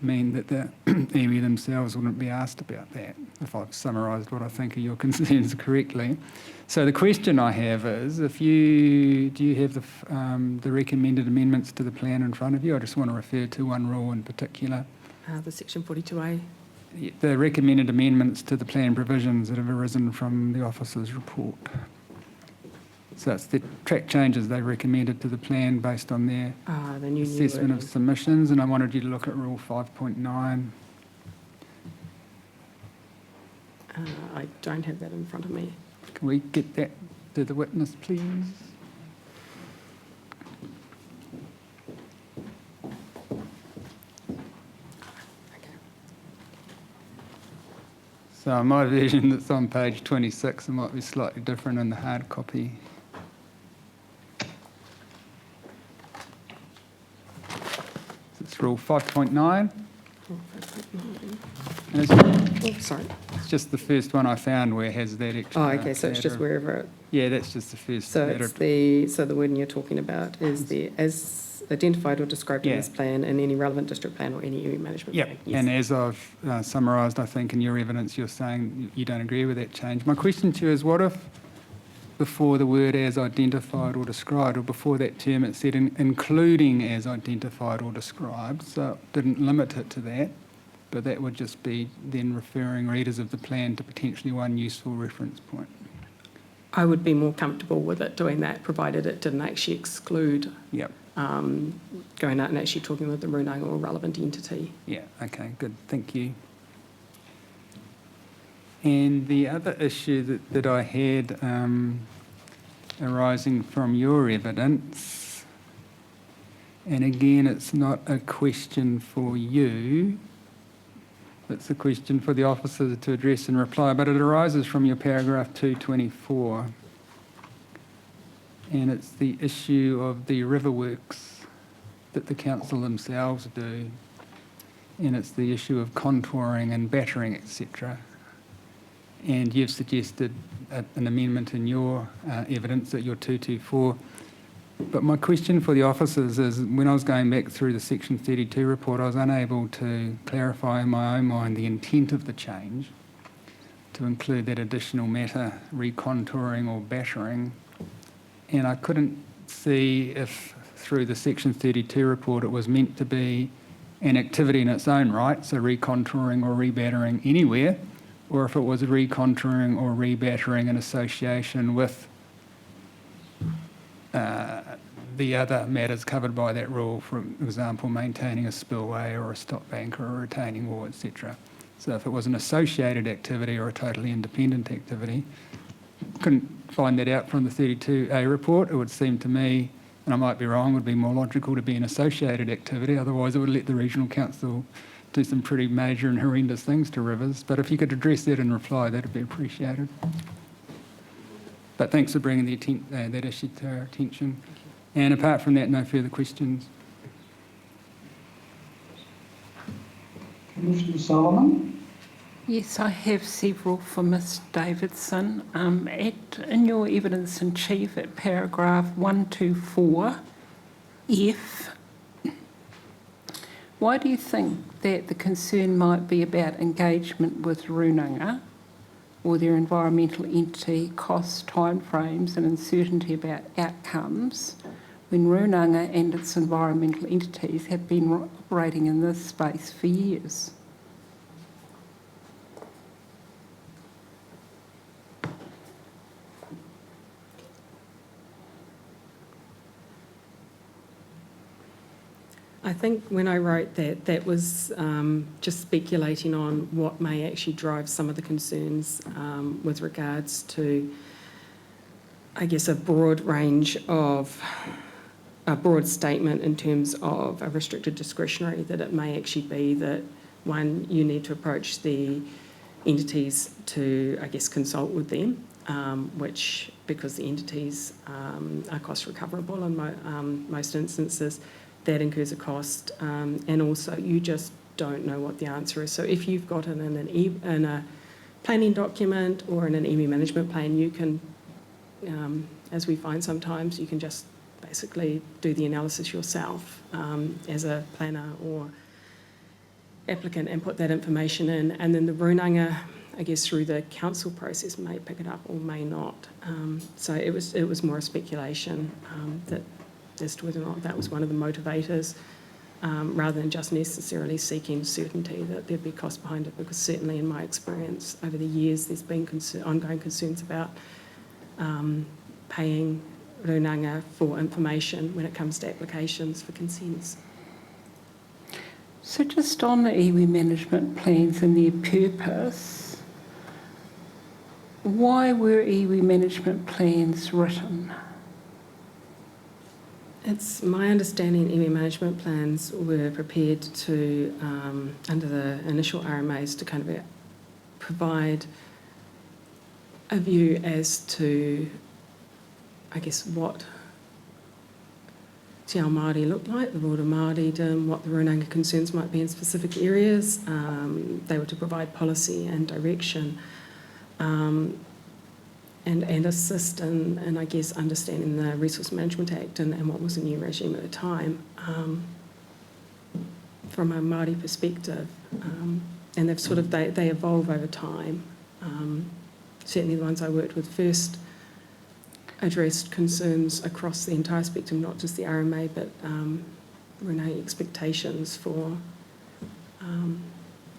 mean that the iwi themselves wouldn't be asked about that, if I've summarised what I think are your concerns correctly. So the question I have is, do you have the recommended amendments to the plan in front of you? I just want to refer to one rule in particular. The section 42A. The recommended amendments to the plan provisions that have arisen from the officer's report. So it's the track changes they recommended to the plan based on their The new assessment of submissions, and I wanted you to look at Rule 5.9. I don't have that in front of me. Can we get that to the witness, please? So my version that's on page 26, it might be slightly different in the hard copy. It's rule 5.9. And Oh, sorry. it's just the first one I found where it has that extra. Oh, okay, so it's just letter. wherever it, Yeah, that's just the first so letter. it's so the wording you're talking about is the, as identified or described in Yeah. this plan and any relevant district plan or any iwi management Yep, plan. Yes. and as I've summarised, I think in your evidence, you're saying you don't agree with that change. My question to you is, what if before the word as identified or described, or before that term it said including as identified or described, so it didn't limit it to that, but that would just be then referring readers of the plan to potentially one useful reference point. I would be more comfortable with it doing that, provided it didn't actually exclude Yep, going out and actually talking with the Rūnanga or relevant entity. yeah, okay, good, thank you. And the other issue that I had arising from your evidence, and again, it's not a question for you, it's a question for the officer to address and reply, but it arises from your paragraph 224. And it's the issue of the river works that the council themselves do. And it's the issue of contouring and battering, etc. And you've suggested an amendment in your evidence at your 224. But my question for the officers is, when I was going back through the Section 32 report, I was unable to clarify in my own mind the intent of the change to include that additional matter, recontouring or battering. And I couldn't see if through the Section 32 report it was meant to be an activity in its own right, so recontouring or rebattering anywhere, or if it was recontouring or rebattering in association with the other matters covered by that rule, for example, maintaining a spillway or a stop bank or a retaining wall, etc. So if it was an associated activity or a totally independent activity, couldn't find that out from the 32A report. It would seem to me, and I might be wrong, would be more logical to be an associated activity, otherwise it would let the regional council do some pretty major and horrendous things to rivers. But if you could address that in reply, that would be appreciated. But thanks for bringing that issue to our attention. And apart from that, no further questions. Commissioner Solomon? Yes, I have several for Ms Davidson. In your evidence in chief at paragraph 124F, why do you think that the concern might be about engagement with Rūnanga or their environmental entity, costs, timeframes and uncertainty about outcomes when Rūnanga and its environmental entities have been operating in this space for years? I think when I wrote that, that was just speculating on what may actually drive some of the concerns with regards to, I guess, a broad range of, a broad statement in terms of a restricted discretionary, that it may actually be that, one, you need to approach the entities to, I guess, consult with them, which, because the entities are cost recoverable in most instances, that incurs a cost, and also you just don't know what the answer is. So if you've got it in a planning document or in an iwi management plan, you can, as we find sometimes, you can just basically do the analysis yourself as a planner or applicant and put that information in, and then the Rūnanga, I guess through the council process, may pick it up or may not. So it was more a speculation that as to whether or not that was one of the motivators, rather than just necessarily seeking certainty that there'd be cost behind it, because certainly in my experience over the years there's been ongoing concerns about paying Rūnanga for information when it comes to applications for consents. So just on the iwi management plans and their purpose, why were iwi management plans written? It's my understanding iwi management plans were prepared to, under the initial RMAs, to kind of provide a view as to, I guess, what Te Ao Māori looked like, the broader Māoridom, what the Rūnanga concerns might be in specific areas. They were to provide policy and direction and assist in, I guess, understanding the Resource Management Act and what was the new regime at the time from a Māori perspective. And they've sort of, they evolve over time. Certainly the ones I worked with first addressed concerns across the entire spectrum, not just the RMA, but Rūnanga expectations for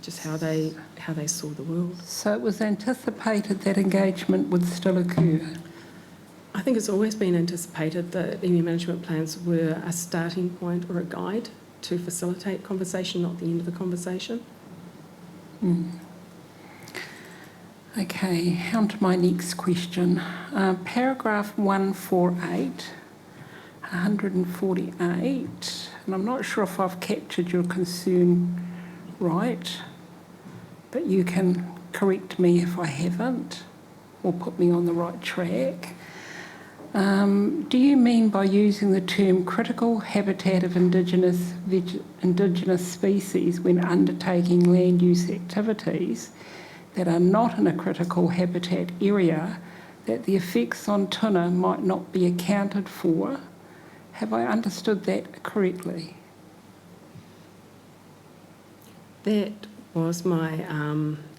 just how they saw the world. So it was anticipated that engagement would still occur? I think it's always been anticipated that iwi management plans were a starting point or a guide to facilitate conversation, not the end of the conversation. Okay, on to my next question. Paragraph 148, 148, and I'm not sure if I've captured your concern right, but you can correct me if I haven't, or put me on the right track. Do you mean by using the term critical habitat of indigenous species when undertaking land use activities that are not in a critical habitat area, that the effects on tuna might not be accounted for? Have I understood that correctly? That was my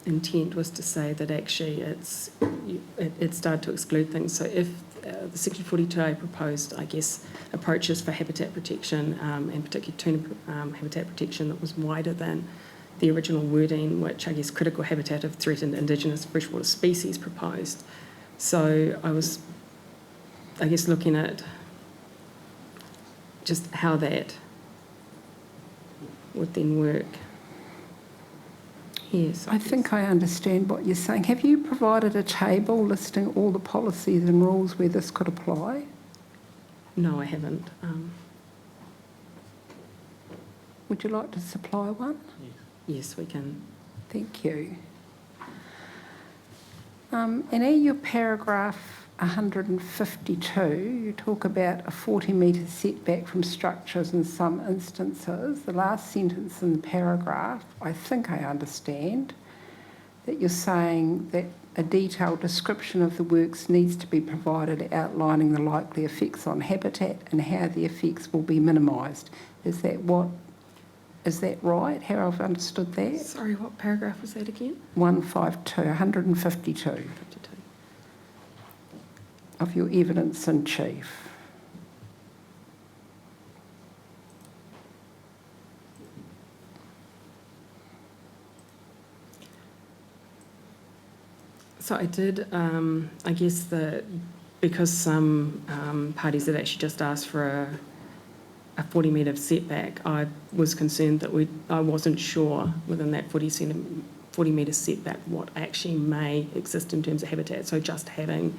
intent, was to say that actually it started to exclude things. So if the Section 42A proposed, I guess, approaches for habitat protection, and particularly tuna habitat protection, that was wider than the original wording, which I guess critical habitat of threatened indigenous freshwater species proposed. So I was, I guess, looking at just how that would then work. Yes. I think I understand what you're saying. Have you provided a table listing all the policies and rules where this could apply? No, I haven't. Would you like to supply one? Yes, we can. Thank you. And in your paragraph 152, you talk about a 40-metre setback from structures in some instances. The last sentence in the paragraph, I think I understand, that you're saying that a detailed description of the works needs to be provided outlining the likely effects on habitat and how the effects will be minimised. Is that right, how I've understood that? Sorry, what paragraph was that again? 152 of your evidence in chief. So I did, I guess that because some parties had actually just asked for a 40-metre setback, I was concerned that I wasn't sure within that 40-metre setback what actually may exist in terms of habitat. So just having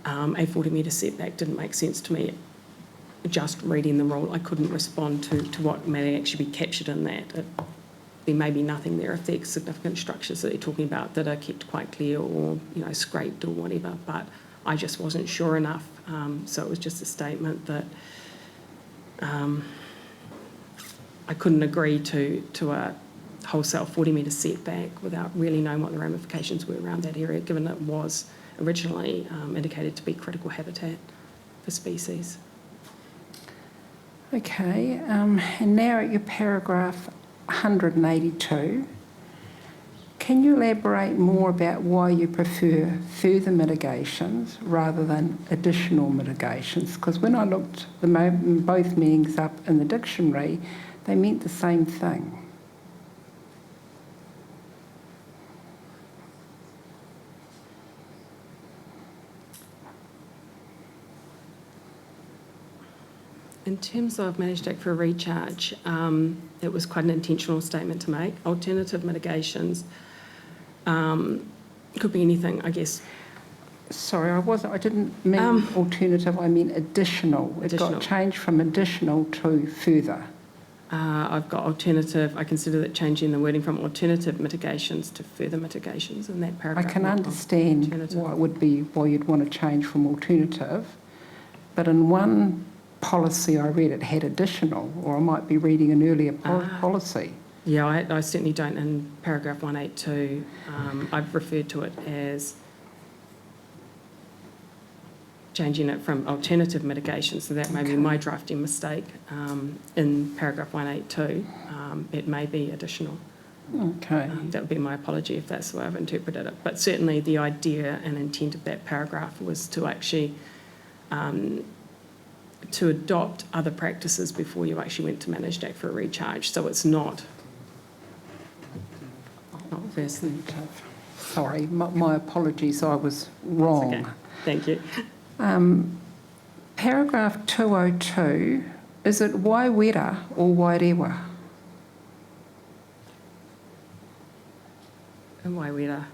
a 40-metre setback didn't make sense to me. Just reading the rule, I couldn't respond to what may actually be captured in that. There may be nothing there if there's significant structures that they're talking about that are kept quite clear or scraped or whatever, but I just wasn't sure enough. So it was just a statement that I couldn't agree to a wholesale 40-metre setback without really knowing what the ramifications were around that area, given it was originally indicated to be critical habitat for species. Okay, and now at your paragraph 182, can you elaborate more about why you prefer further mitigations rather than additional mitigations? Because when I looked both meanings up in the dictionary, they meant the same thing. In terms of managed act for a recharge, it was quite an intentional statement to make. Alternative mitigations could be anything, I guess. Sorry, I didn't mean alternative, I mean additional. It got changed from additional to further. I've got alternative, I consider that changing the wording from alternative mitigations to further mitigations in that I paragraph. can not understand alternative. why you'd want to change from alternative, but in one policy I read it had additional, or I might be reading an earlier policy. Yeah, I certainly don't in paragraph 182. I've referred to it as changing it from alternative mitigation, so that may be my drafting mistake. In paragraph 182, it may be additional. Okay. That would be my apology if that's the way I've interpreted it. But certainly the idea and intent of that paragraph was to actually to adopt other practices before you actually went to managed act for a recharge. So it's not firstly. Sorry, my apologies, I was wrong. Okay. Thank you. Paragraph 202, is it waiwera or wairewa? And why we'd A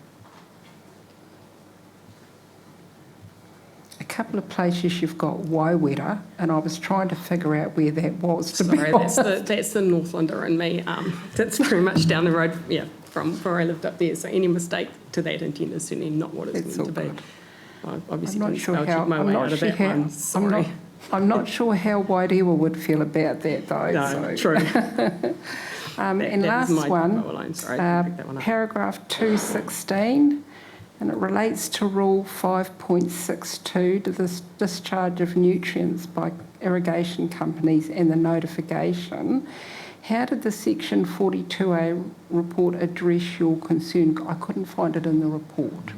couple of places you've got waiwera, and I was trying to figure out where that was, to be sorry, honest. that's the Northlander in me. That's pretty much down the road, yeah, from where I lived up there. So any mistake to that intent is certainly not what it's That's meant to all be. good. I obviously I'm not couldn't sure spell how. check my I'm way not out of sure that how. one. Sorry. I'm not sure how wairewa would feel about that, though. No, so. true. And that last was my one, power line. Sorry, I didn't pick that one up. paragraph 216, and it relates to Rule 5.62 to the discharge of nutrients by irrigation companies and the notification. How did the Section 42A report address your concern? I couldn't find it in the report.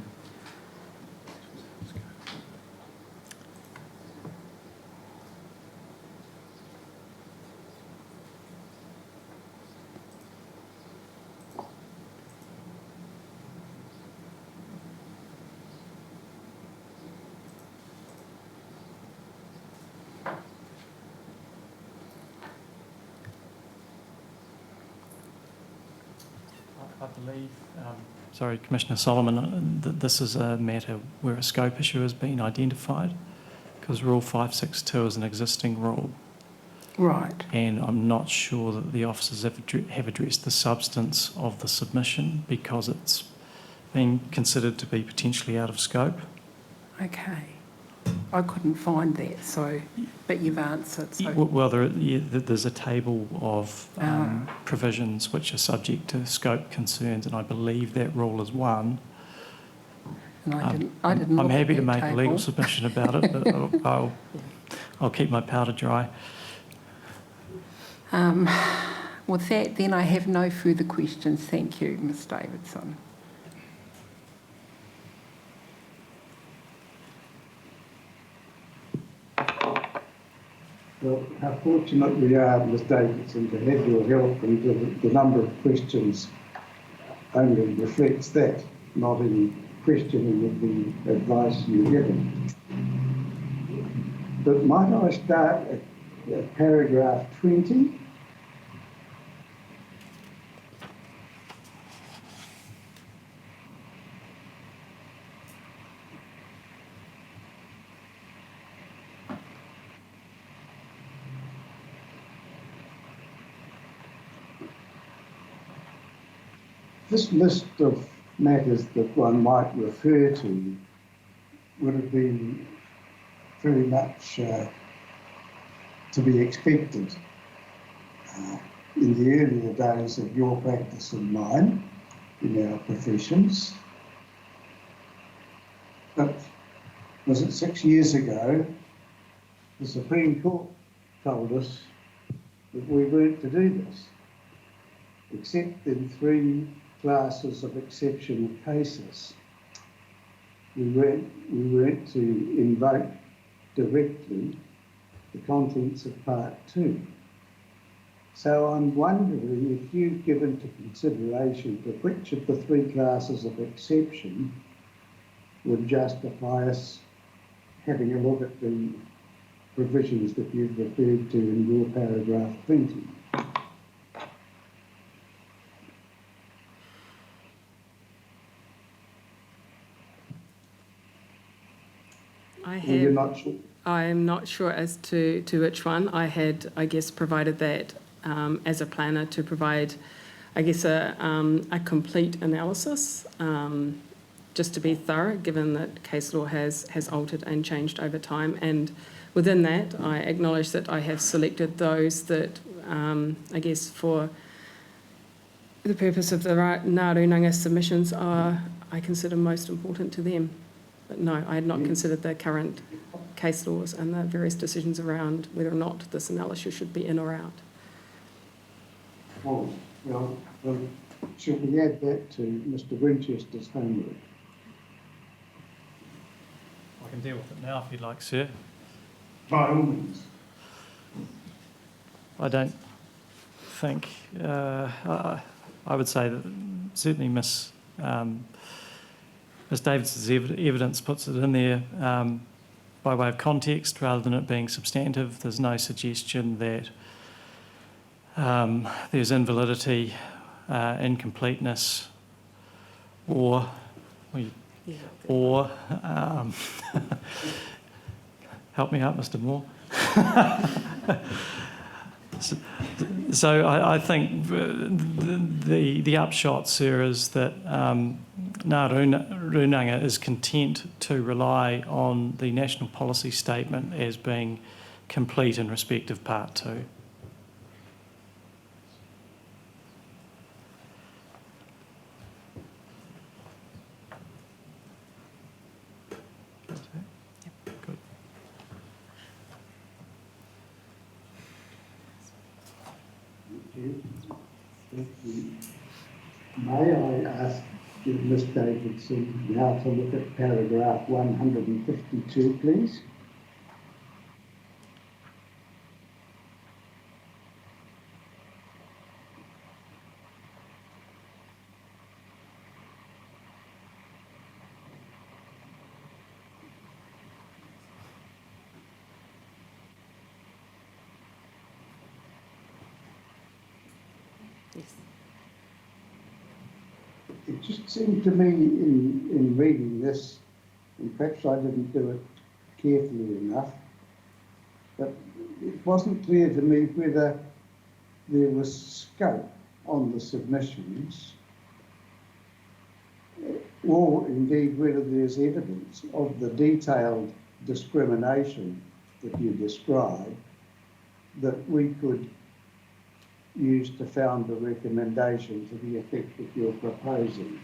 I believe, sorry, Commissioner Solomon, that this is a matter where a scope issue has been identified, because Rule 562 is an existing rule, Right. and I'm not sure that the officers have addressed the substance of the submission because it's been considered to be potentially out of scope. Okay. I couldn't find that, so, but you've answered. So. Well, there's a table of provisions which are subject to scope concerns, and I believe that rule is one. And I didn't I'm look happy at to that make a legal table. submission about it, but I'll keep my powder dry. With that, then I have no further questions. Thank you, Ms Davidson. Well, how fortunate we are, Ms Davidson, to have your help, and the number of questions only reflects that, not any questioning of the advice you're given. But might I start at paragraph 20? This list of matters that one might refer to would have been very much to be expected in the earlier days of your practice and mine in our professions. But was it 6 years ago, the Supreme Court told us that we weren't to do this, except in 3 classes of exceptional cases. We weren't to invoke directly the contents of Part 2. So I'm wondering if you've given to consideration to which of the 3 classes of exception would justify us having a look at the provisions that you've referred to in your paragraph 20. I'm not sure as to which one. I had, I guess, provided that as a planner to provide, I guess, a complete analysis, just to be thorough, given that case law has altered and changed over time. And within that, I acknowledge that I have selected those that, I guess, for the purpose of the Ngā Rūnanga submissions I consider most important to them. But no, I had not considered the current case laws and the various decisions around whether or not this analysis should be in or out. Oh, well, should we add that to Mr. Winchester's homework? I can deal with it now if you'd like, sir. By all means. I don't think, I would say that certainly Miss Davids's evidence puts it in there by way of context rather than it being substantive. There's no suggestion that there's invalidity, incompleteness, or help me out, Mr. Moore. So I think the upshot, sir, is that Ngā Rūnanga is content to rely on the national policy statement as being complete in respect of Part 2. Good. Thank you. May I ask Ms. Davidson now to look at paragraph 152, please? It just seemed to me in reading this, and perhaps I didn't do it carefully enough, but it wasn't clear to me whether there was scope on the submissions or indeed whether there's evidence of the detailed discrimination that you describe that we could use to found a recommendation to the effect that you're proposing.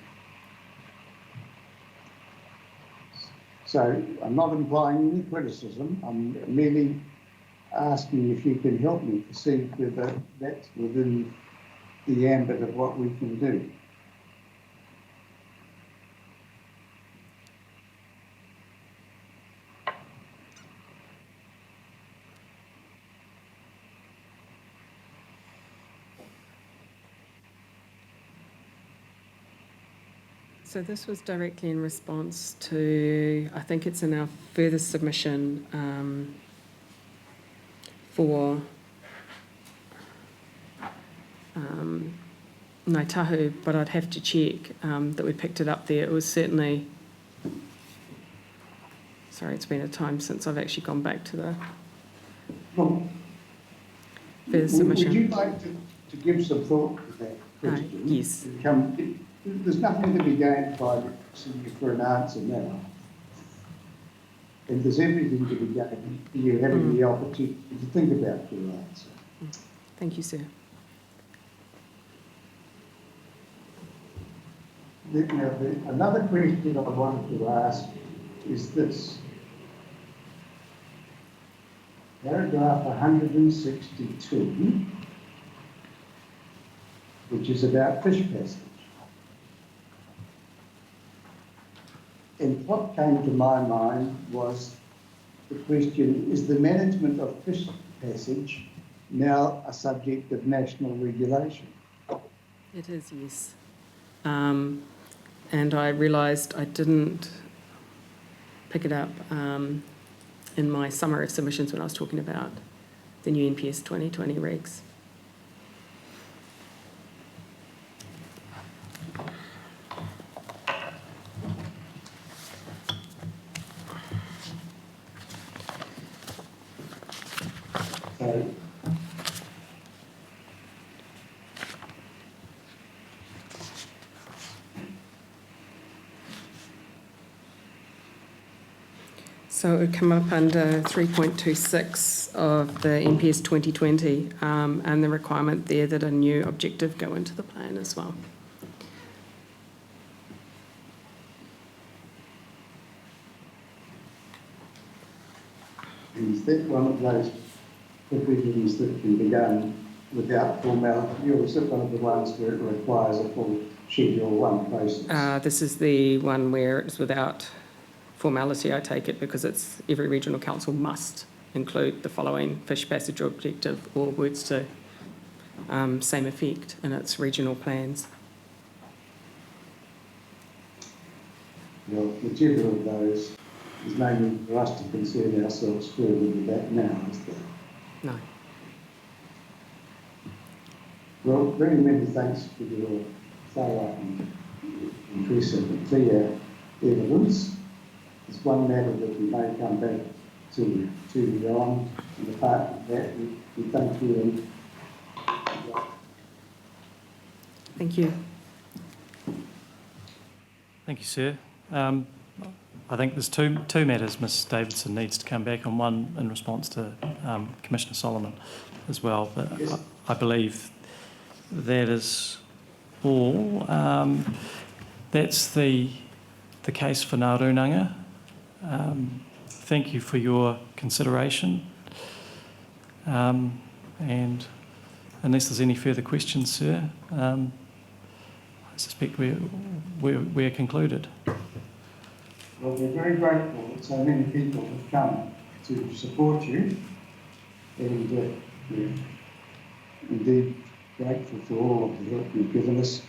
So I'm not implying any criticism, I'm merely asking if you can help me to see whether that's within the ambit of what we can do. So this was directly in response to, I think it's in our further submission for Ngāi Tahu, but I'd have to check that we picked it up there. It was certainly, sorry, it's been a time since I've actually gone back to the further submission. Would you like to give some thought to that question? Yes. There's nothing to be gained by asking you for an answer now. And there's everything to be gained for you having the opportunity to think about your answer. Thank you, sir. Now, another question I wanted to ask is this. Paragraph 162, which is about fish passage. And what came to my mind was the question, is the management of fish passage now a subject of national regulation? It is, yes. And I realised I didn't pick it up in my summary of submissions when I was talking about the new NPS 2020 regs. So it would come up under 3.26 of the NPS 2020 and the requirement there that a new objective go into the plan as well. Is that one of those provisions that can be done without formality, or is it one of the ones where it requires a full Schedule 1 process? This is the one where it's without formality, I take it, because it's every regional council must include the following fish passage objective or words to same effect in its regional plans. Well, whichever of those, there's no need for us to concern ourselves further with that now, is there? No. Well, very many thanks for your thorough and impressive and clear evidence. It's one matter that we may come back to on, and apart from that, we thank you and Thank you. Thank you, sir. I think there's two matters Ms Davidson needs to come back on, one in response to Commissioner Solomon as well, but yes. I believe that is all. That's the case for Ngā Rūnanga. Thank you for your consideration. And unless there's any further questions, sir, I suspect we're concluded. Well, we're very grateful that so many people have come to support you, and we're indeed grateful for all of the help you've given us.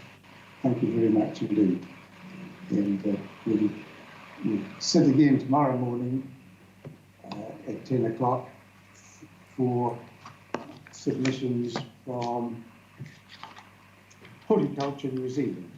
Thank you very much indeed. And we'll sit again tomorrow morning at 10 o'clock for submissions from Horticulture New Zealand.